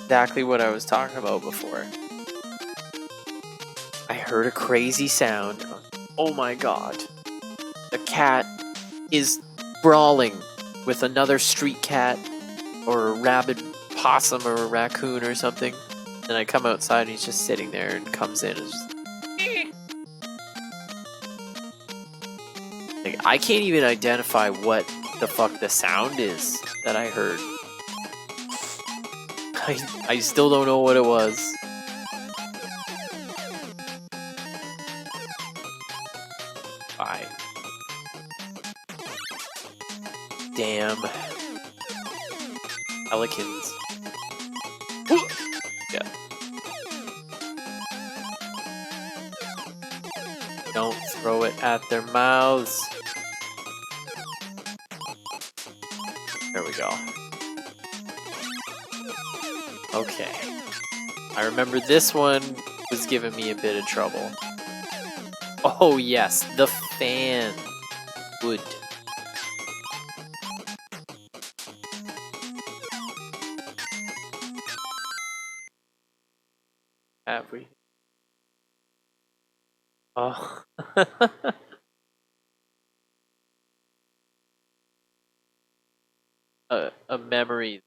Exactly what I was talking about before. I heard a crazy sound. Oh my god. The cat is brawling with another street cat or a rabid possum or a raccoon or something. And I come outside and he's just sitting there and comes in and just... Like, I can't even identify what the fuck the sound is that I heard. I still don't know what it was. Bye. Damn. Pelicans. Yeah. Don't throw it at their mouths. There we go. Okay. I remember this one was giving me a bit of trouble. Oh yes, the fan. Good. Have we? Oh. A memory.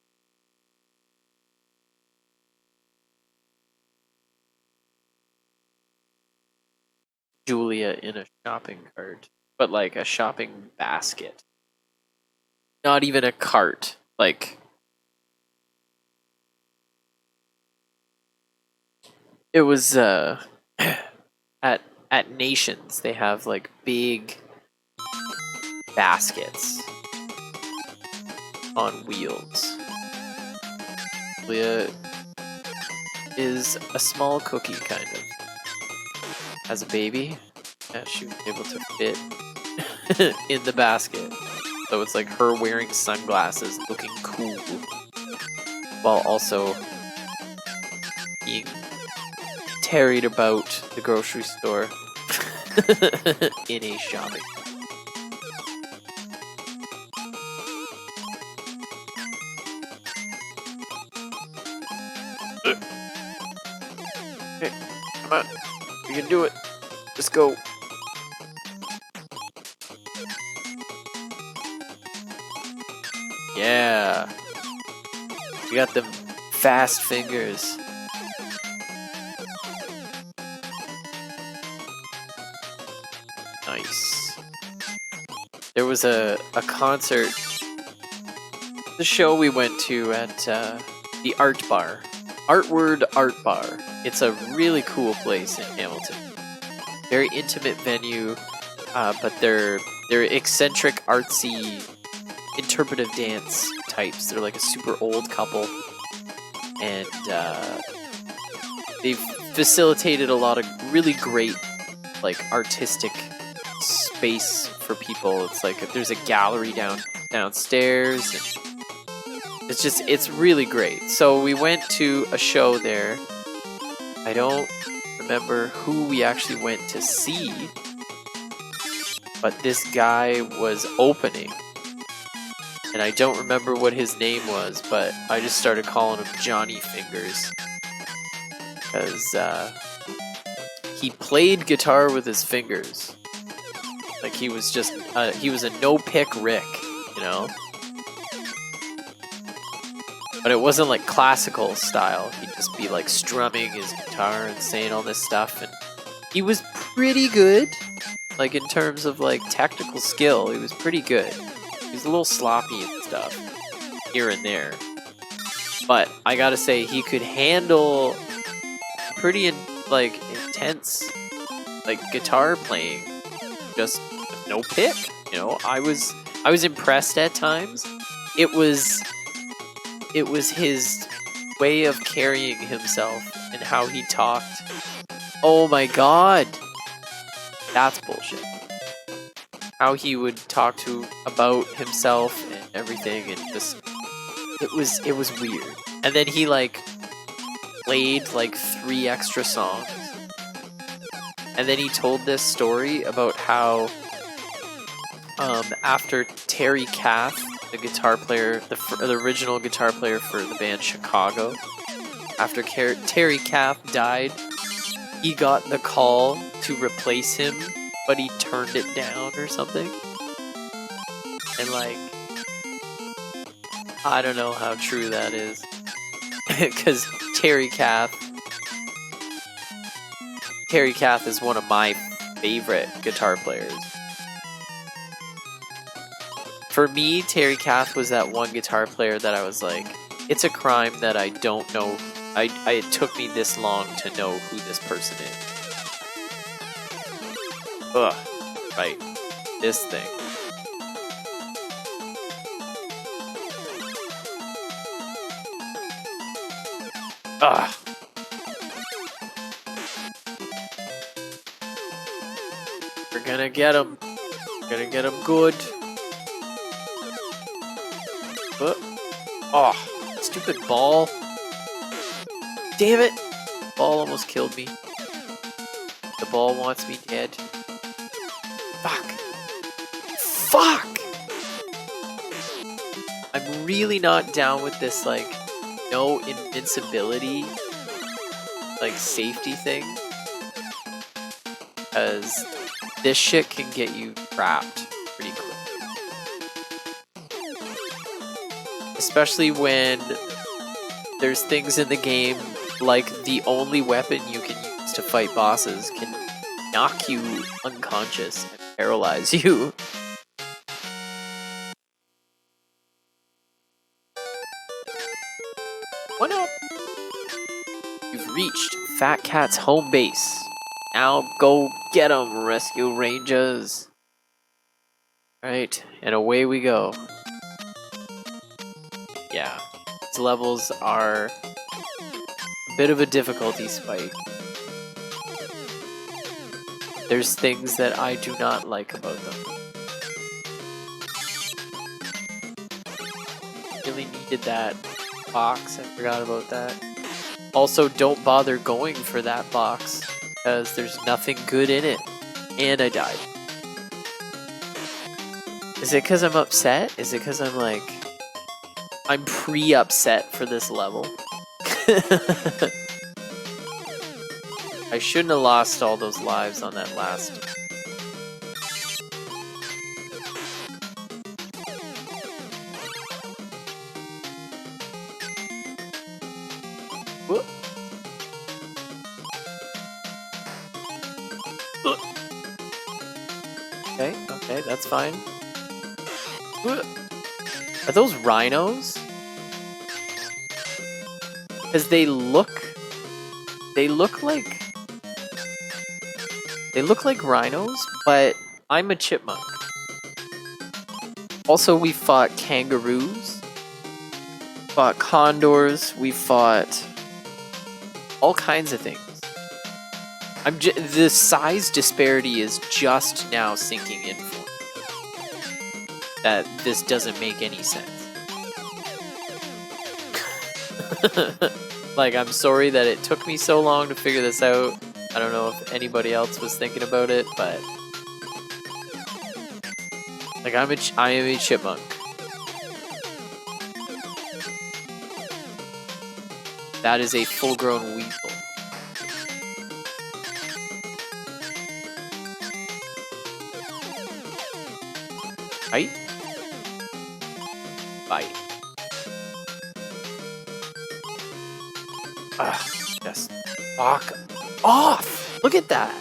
Julia in a shopping cart, but like a shopping basket. Not even a cart. Like it was at Nations they have like big baskets on wheels. Julia is a small cookie kind of. As a baby, yeah, she was able to fit in the basket. So it's like her wearing sunglasses, looking cool, while also being tarried about the grocery store in a shopping. Okay, come on. You can do it. Let's go. Yeah. You got them fast fingers. Nice. There was a concert, the show we went to at the Art Bar. Artward Art Bar. It's a really cool place in Hamilton. Very intimate venue, but they're eccentric, artsy, interpretive dance types. They're like a super old couple, and they've facilitated a lot of really great, like, artistic space for people. It's like there's a gallery downstairs, and it's really great. So we went to a show there. I don't remember who we actually went to see, but this guy was opening, and I don't remember what his name was, but I just started calling him Johnny Fingers because he played guitar with his fingers. Like he was just he was a no-pick Rick, you know? But it wasn't like classical style. He'd just be like strumming his guitar and saying all this stuff, and he was pretty good. Like in terms of like technical skill, he was pretty good. He was a little sloppy and stuff here and there, but I gotta say he could handle pretty like intense like guitar playing, just no pick. You know, I was impressed at times. It was his way of carrying himself and how he talked. Oh my god, that's bullshit. How he would talk about himself and everything, and just it was weird. And then he like played like 3 extra songs, and then he told this story about how after Terry Kath, the guitar player, the original guitar player for the band Chicago, after Terry Kath died, he got the call to replace him, but he turned it down or something. And like, I don't know how true that is, because Terry Kath is one of my favorite guitar players. For me, Terry Kath was that one guitar player that I was like, it's a crime that I don't know. It took me this long to know who this person is. Ugh. Right. This thing. Ugh. We're gonna get him. We're gonna get him good. Oh, stupid ball. Damn it. Ball almost killed me. The ball wants me dead. Fuck. Fuck! I'm really not down with this, like, no invincibility, like, safety thing. Because this shit can get you trapped pretty quick. Especially when there's things in the game, like the only weapon you can use to fight bosses can knock you unconscious and paralyze you. What up? You've reached Fat Cat's home base. Now go get 'em, Rescue Rangers. Alright, and away we go. Yeah, these levels are a bit of a difficulty spike. There's things that I do not like about them. Really needed that box, I forgot about that. Also, don't bother going for that box, because there's nothing good in it. And I died. Is it because I'm upset? Is it because I'm like... I'm pre-upset for this level? I shouldn't have lost all those lives on that last... Whoop. Okay, that's fine. Are those rhinos? Because they look like rhinos, but I'm a chipmunk. Also, we fought kangaroos, fought condors, we fought all kinds of things. The size disparity is just now sinking in for me. That this doesn't make any sense. Like, I'm sorry that it took me so long to figure this out. I don't know if anybody else was thinking about it, but... Like, I am a chipmunk. That is a full-grown weasel. Bite? Bite. Just fuck off! Look at that!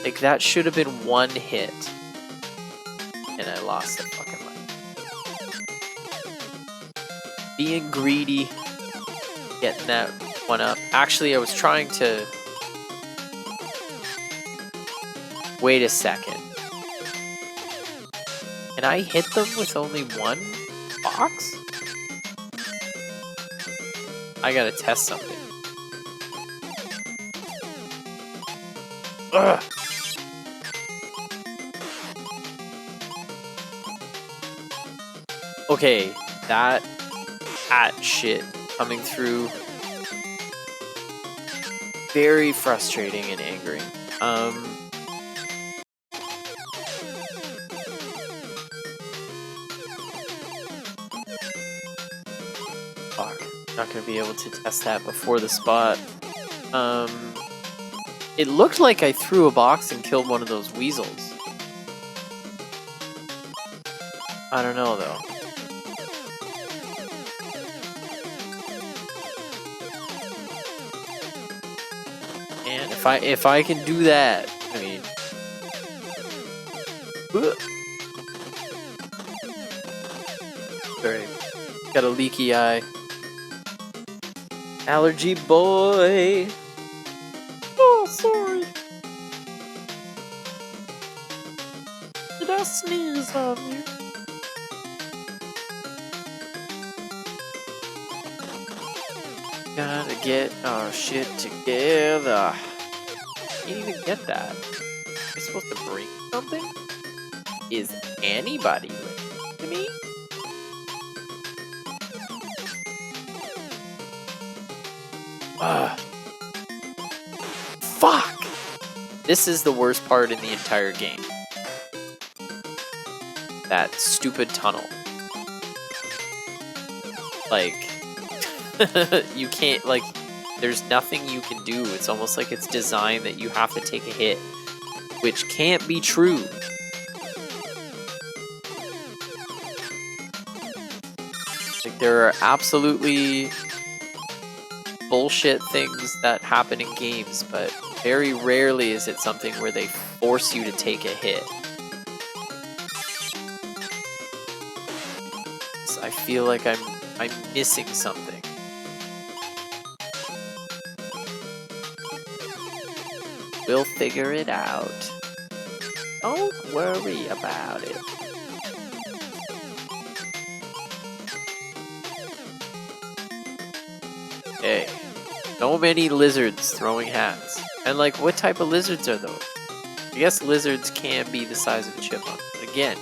Like, that should have been one hit. And I lost the fucking life. Being greedy. Getting that one up. Actually, I was trying to... Wait a second. Can I hit them with only one box? I gotta test something. Ugh. Okay, that shit coming through. Very frustrating and angering. Fuck. Not gonna be able to test that before the spot. It looked like I threw a box and killed one of those weasels. I don't know though. And if I can do that, I mean... Sorry. Got a leaky eye. Allergy boy. Oh, sorry. Did I sneeze on you? Gotta get our shit together. Can't even get that. Am I supposed to bring something? Is anybody listening to me? Fuck! This is the worst part in the entire game. That stupid tunnel. Like, you can't, like, there's nothing you can do. It's almost like it's designed that you have to take a hit, which can't be true. Like, there are absolutely bullshit things that happen in games, but very rarely is it something where they force you to take a hit. So I feel like I'm missing something. We'll figure it out. Don't worry about it. Okay. So many lizards throwing hats. And like, what type of lizards are those? I guess lizards can be the size of a chipmunk, but again,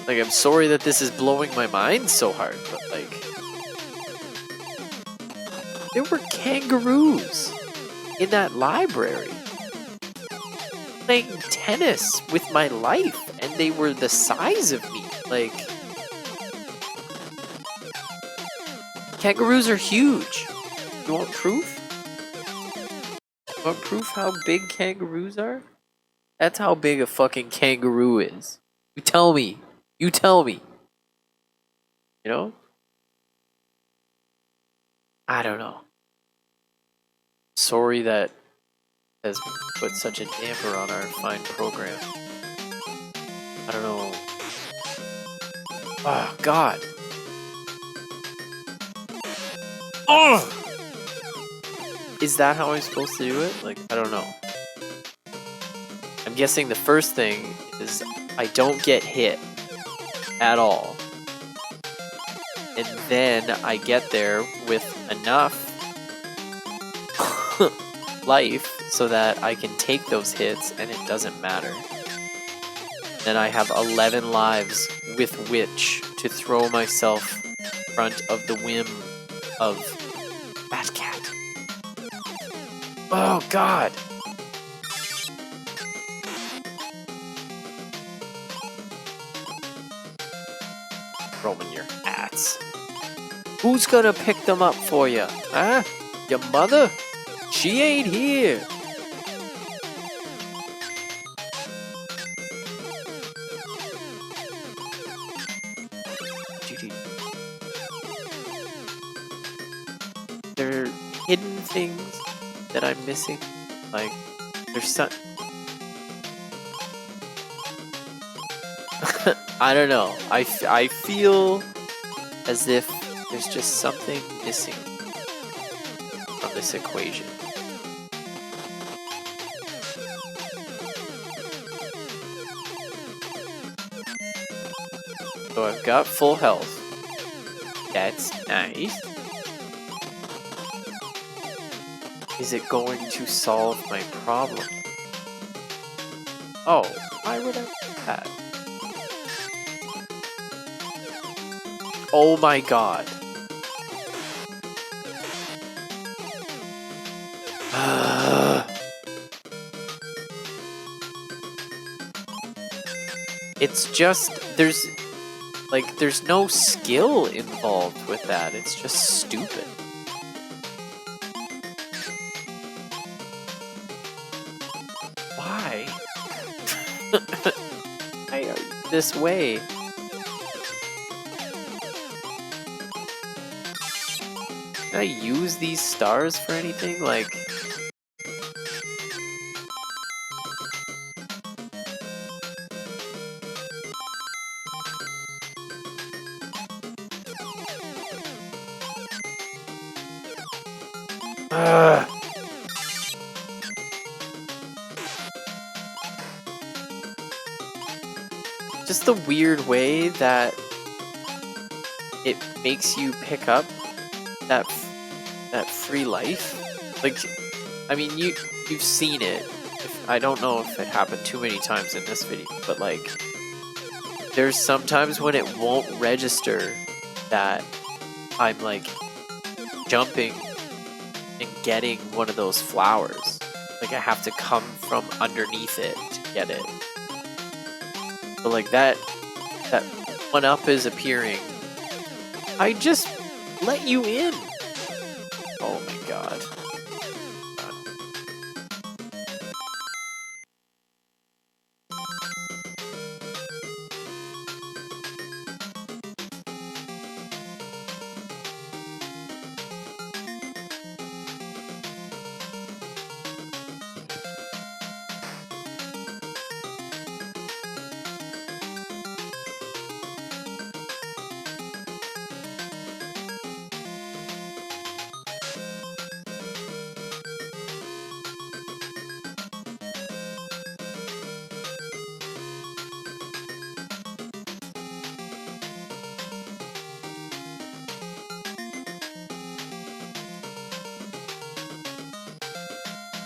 like, I'm sorry that this is blowing my mind so hard, but like, there were kangaroos in that library playing tennis with my life, and they were the size of me. Like, kangaroos are huge. You want proof? You want proof how big kangaroos are? That's how big a fucking kangaroo is. You tell me. You tell me. You know? I don't know. Sorry that has put such a damper on our fine program. I don't know. Oh, God. Oh! Is that how I'm supposed to do it? Like, I don't know. I'm guessing the first thing is I don't get hit at all. And then I get there with enough life so that I can take those hits and it doesn't matter. Then I have 11 lives with which to throw myself in front of the whim of Fat Cat. Oh, God! Throwing your hats. Who's gonna pick them up for you? Huh? Your mother? She ain't here. There are hidden things that I'm missing. Like, there's some... I don't know. I feel as if there's just something missing from this equation. So I've got full health. That's nice. Is it going to solve my problem? Oh, why would I do that? Oh my God. It's just, there's no skill involved with that. It's just stupid. Why? Why are you this way? Can I use these stars for anything? Like... Just the weird way that it makes you pick up that free life. Like, I mean, you've seen it. I don't know if it happened too many times in this video, but like, there's sometimes when it won't register that I'm like jumping and getting one of those flowers. Like I have to come from underneath it to get it. But like that one up is appearing. I just let you in. Oh my god.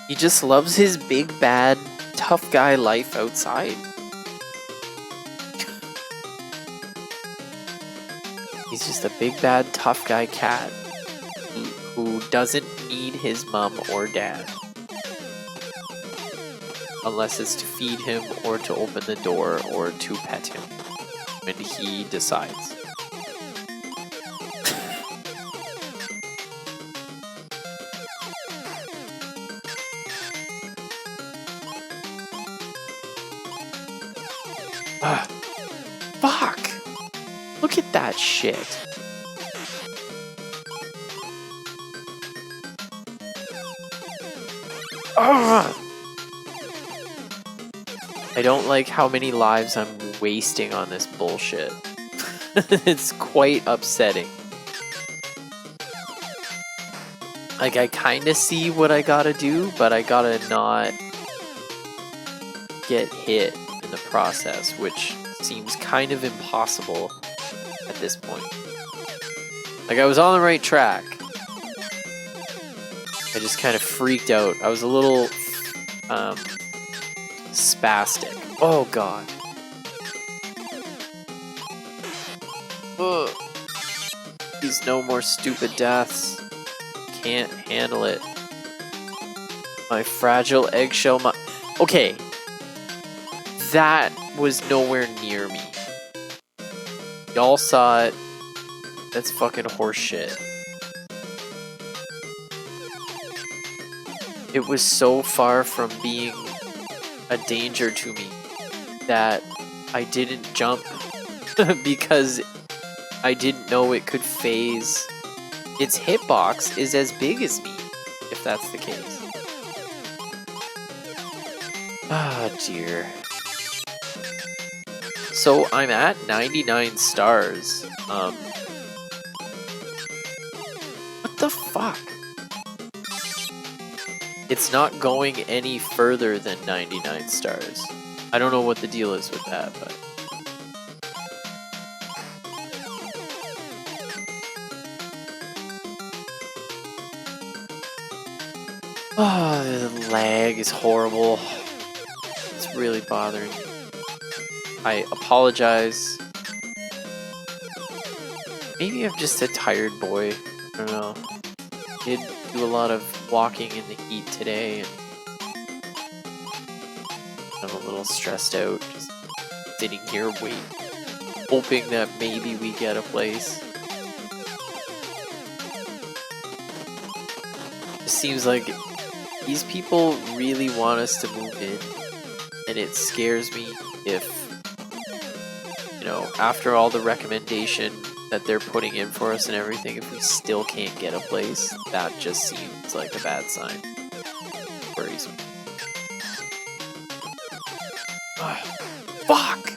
He just loves his big, bad, tough guy life outside. He's just a big, bad, tough guy cat who doesn't need his mom or dad. Unless it's to feed him or to open the door or to pet him. When he decides. Fuck! Look at that shit. Ugh! I don't like how many lives I'm wasting on this bullshit. It's quite upsetting. Like, I kinda see what I gotta do, but I gotta not get hit in the process, which seems kind of impossible at this point. Like, I was on the right track. I just kind of freaked out. I was a little spastic. Oh god. Ugh. Please, no more stupid deaths. Can't handle it. My fragile eggshell. Okay. That was nowhere near me. Y'all saw it. That's fucking horseshit. It was so far from being a danger to me that I didn't jump because I didn't know it could phase. Its hitbox is as big as me, if that's the case. Ah, dear. So I'm at 99 stars. What the fuck? It's not going any further than 99 stars. I don't know what the deal is with that, but... Oh, the lag is horrible. It's really bothering me. I apologize. Maybe I'm just a tired boy. I don't know. Did do a lot of walking in the heat today, and I'm a little stressed out. Just sitting here hoping that maybe we get a place. It seems like these people really want us to move in, and it scares me if, you know, after all the recommendation that they're putting in for us and everything, if we still can't get a place, that just seems like a bad sign. Worries me. Fuck!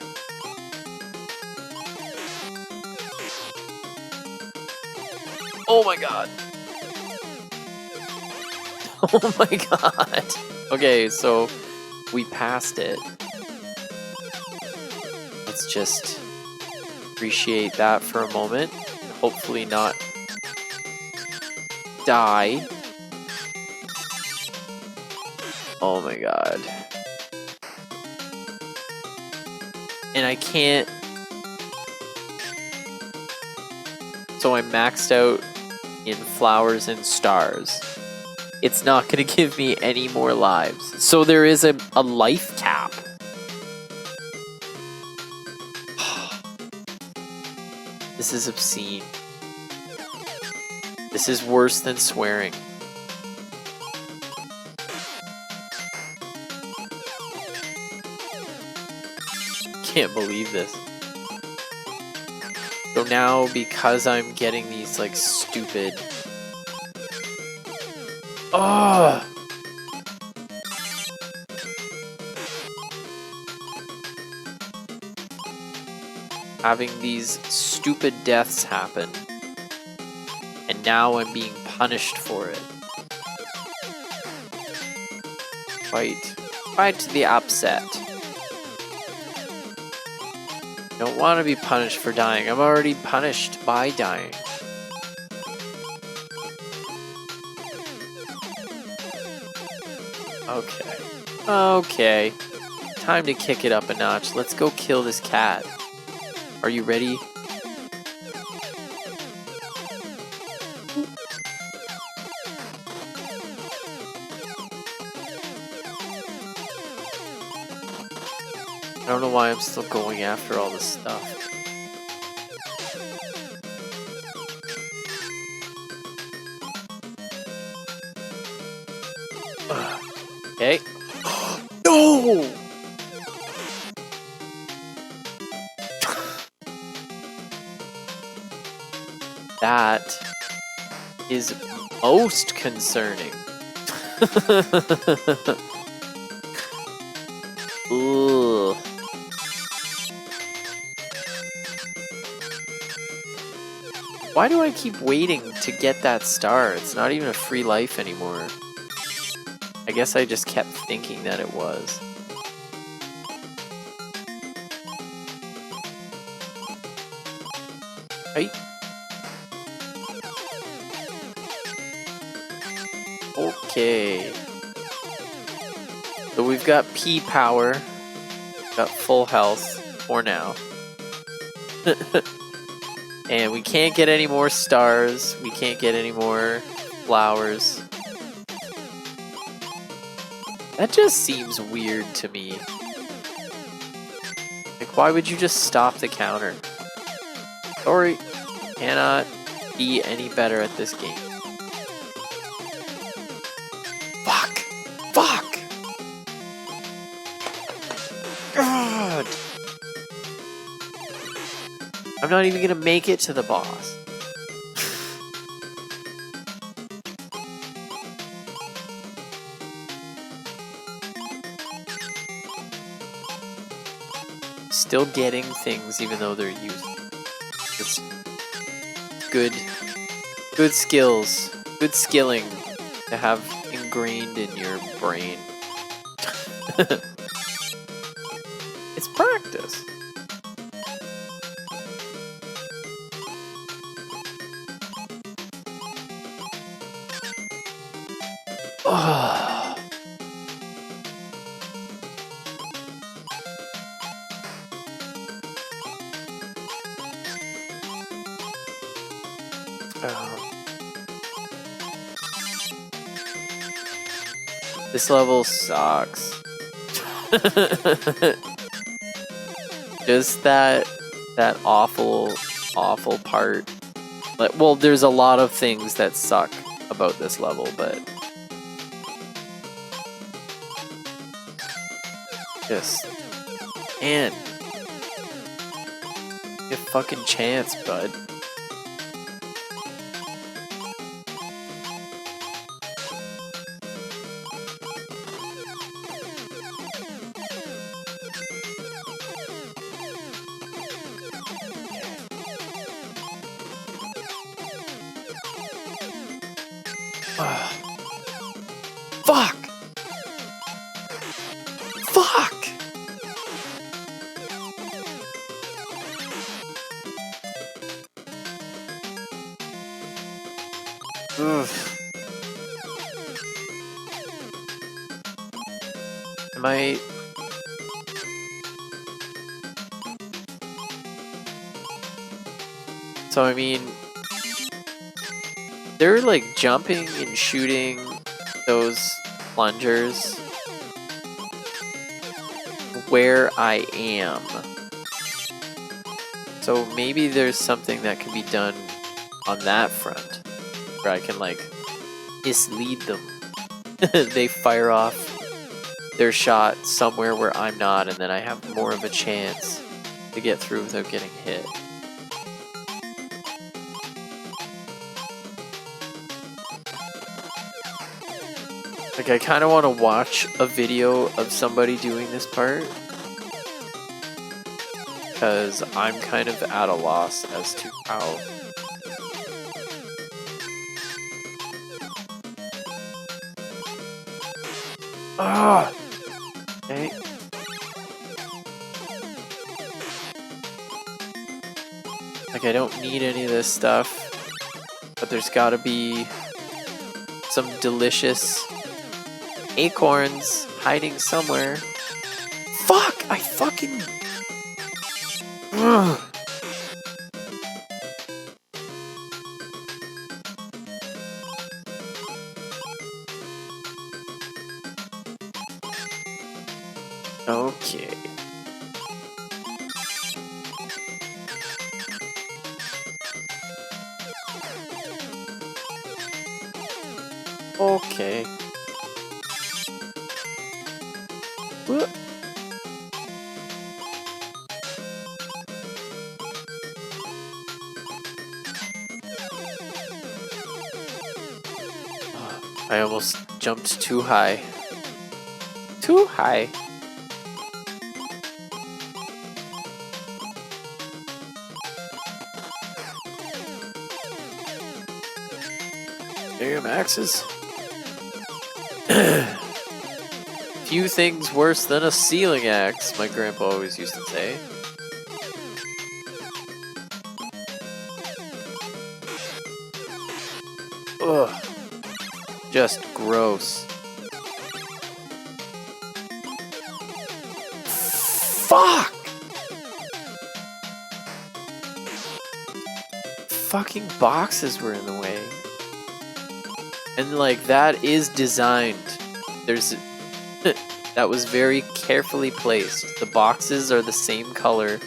Oh my god. Oh my god. Okay, so we passed it. Let's just appreciate that for a moment. And hopefully not die. Oh my god. And I can't... So I'm maxed out in flowers and stars. it's not going to give me any more lives. So there is a life cap. This is obscene. This is worse than swearing. Can't believe this. So now, because I'm getting these, like, stupid... Ugh! Having these stupid deaths happen. And now I'm being punished for it. Quite the upset. Don't want to be punished for dying. I'm already punished by dying. Okay. Time to kick it up a notch. Let's go kill this cat. Are you ready? I don't know why I'm still going after all this stuff. Okay. No! That is most concerning. Ugh. Why do I keep waiting to get that star? It's not even a free life anymore. I guess I just kept thinking that it was. Hey. Okay. So we've got P power. Got full health for now. And we can't get any more stars. We can't get any more flowers. That just seems weird to me. Like, why would you just stop the counter? Sorry, cannot be any better at this game. Fuck! Fuck! God! I'm not even gonna make it to the boss. Still getting things even though they're useless. It's good skills, good skilling to have ingrained in your brain. It's practice. This level sucks. Just that awful part. Like, well, there's a lot of things that suck about this level, but just and a fucking chance, bud. Fuck! Fuck! Ugh. Am I... So, I mean... They're, like, jumping and shooting those plungers where I am. So maybe there's something that can be done on that front where I can like mislead them. They fire off their shot somewhere where I'm not, and then I have more of a chance to get through without getting hit. Like, I kind of want to watch a video of somebody doing this part, because I'm kind of at a loss as to how. Ah! Okay. Like, I don't need any of this stuff, but there's gotta be some delicious acorns hiding somewhere. Fuck! I fucking... Ugh. Okay. Okay. Whoop. I almost jumped too high. Too high. Damn axes. Few things worse than a ceiling axe, my grandpa always used to say. Ugh. Just gross. Fuck! Fucking boxes were in the way. And like, that is designed. There's... that was very carefully placed. The boxes are the same color.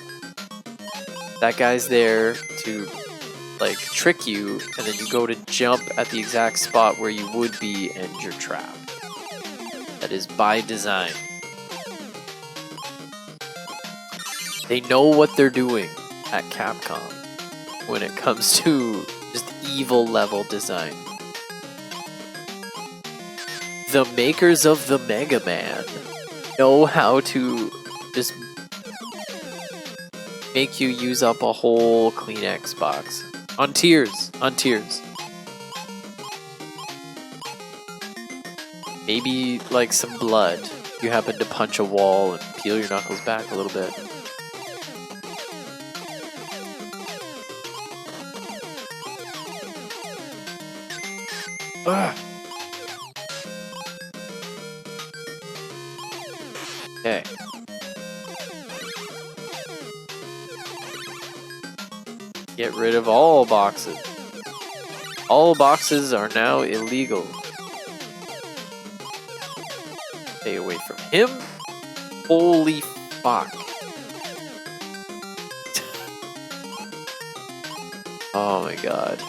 That guy's there to like trick you, and then you go to jump at the exact spot where you would be and you're trapped. That is by design. They know what they're doing at Capcom when it comes to just evil level design. The makers of the Mega Man know how to just make you use up a whole Kleenex box. On tiers. On tiers. Maybe like some blood. You happen to punch a wall and peel your knuckles back a little bit. Ugh. Okay. Get rid of all boxes. All boxes are now illegal. Stay away from him. Holy fuck. Oh my god.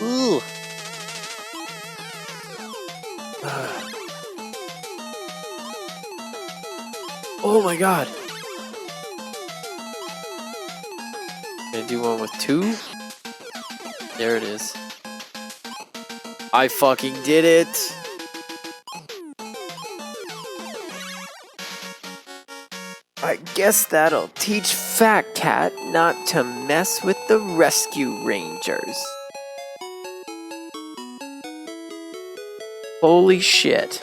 Ooh. Oh my god. Gonna do one with 2. There it is. I fucking did it. I guess that'll teach Fat Cat not to mess with the rescue rangers. Holy shit.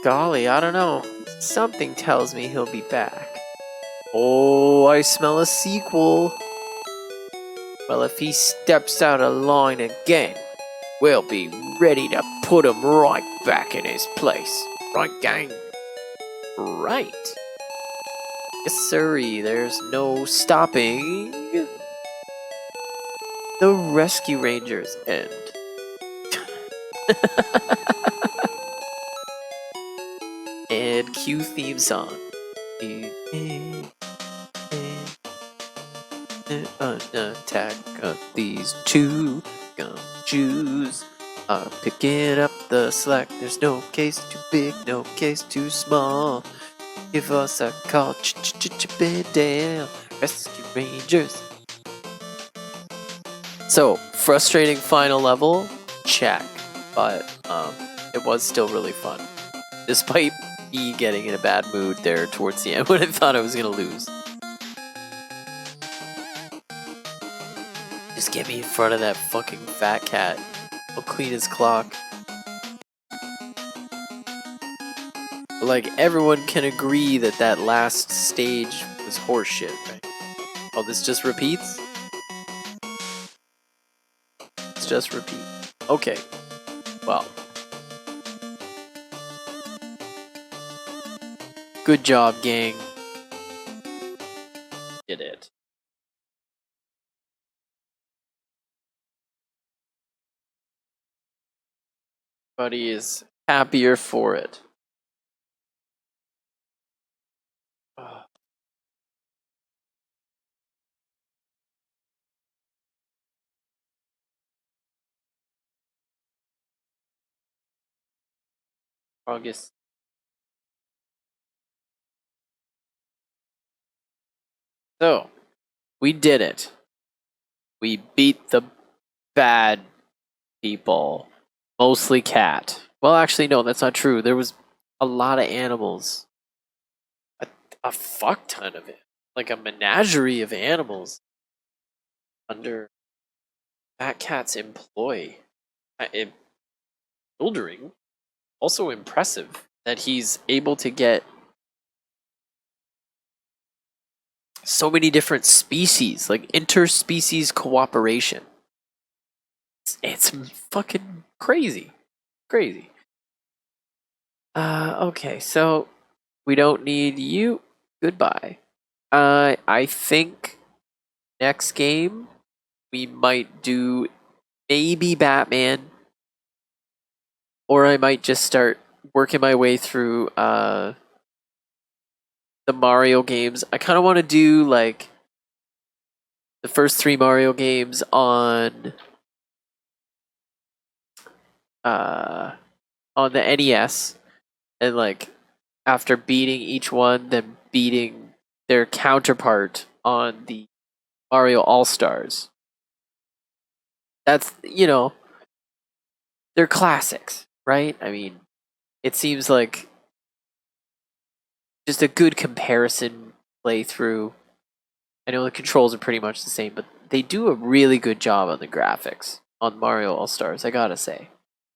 Golly, I don't know. Something tells me he'll be back. Oh, I smell a sequel. Well, if he steps out of line again, we'll be ready to put him right back in his place. Right, gang? Right. Yes, sirree, there's no stopping the Rescue Rangers end. And cue theme song. Attack of these two gumshoes are picking up the slack. There's no case too big, no case too small. Give us a call, Chippendale Rescue Rangers. So, frustrating final level, check, but it was still really fun, despite me getting in a bad mood there towards the end when I thought I was gonna lose. Just get me in front of that fucking fat cat. I'll clean his clock. But like, everyone can agree that that last stage was horseshit, right? Oh, this just repeats? It's just repeat. Okay. Well. Good job, gang. Did it. Buddy is happier for it. August. So, we did it. We beat the bad people. Mostly cat. Well, actually, no, that's not true. There was a lot of animals. A fuck ton of it. Like a menagerie of animals under Fat Cat's employ. Bewildering. Also impressive that he's able to get so many different species, like interspecies cooperation. It's fucking crazy. Crazy. Okay, so we don't need you. Goodbye. I think next game we might do maybe Batman, or I might just start working my way through the Mario games. I kind of want to do like the first 3 Mario games on the NES, and like after beating each one, then beating their counterpart on the Mario All Stars. That's, they're classics, right? I mean, it seems like just a good comparison playthrough. I know the controls are pretty much the same, but they do a really good job on the graphics on Mario All Stars, I gotta say.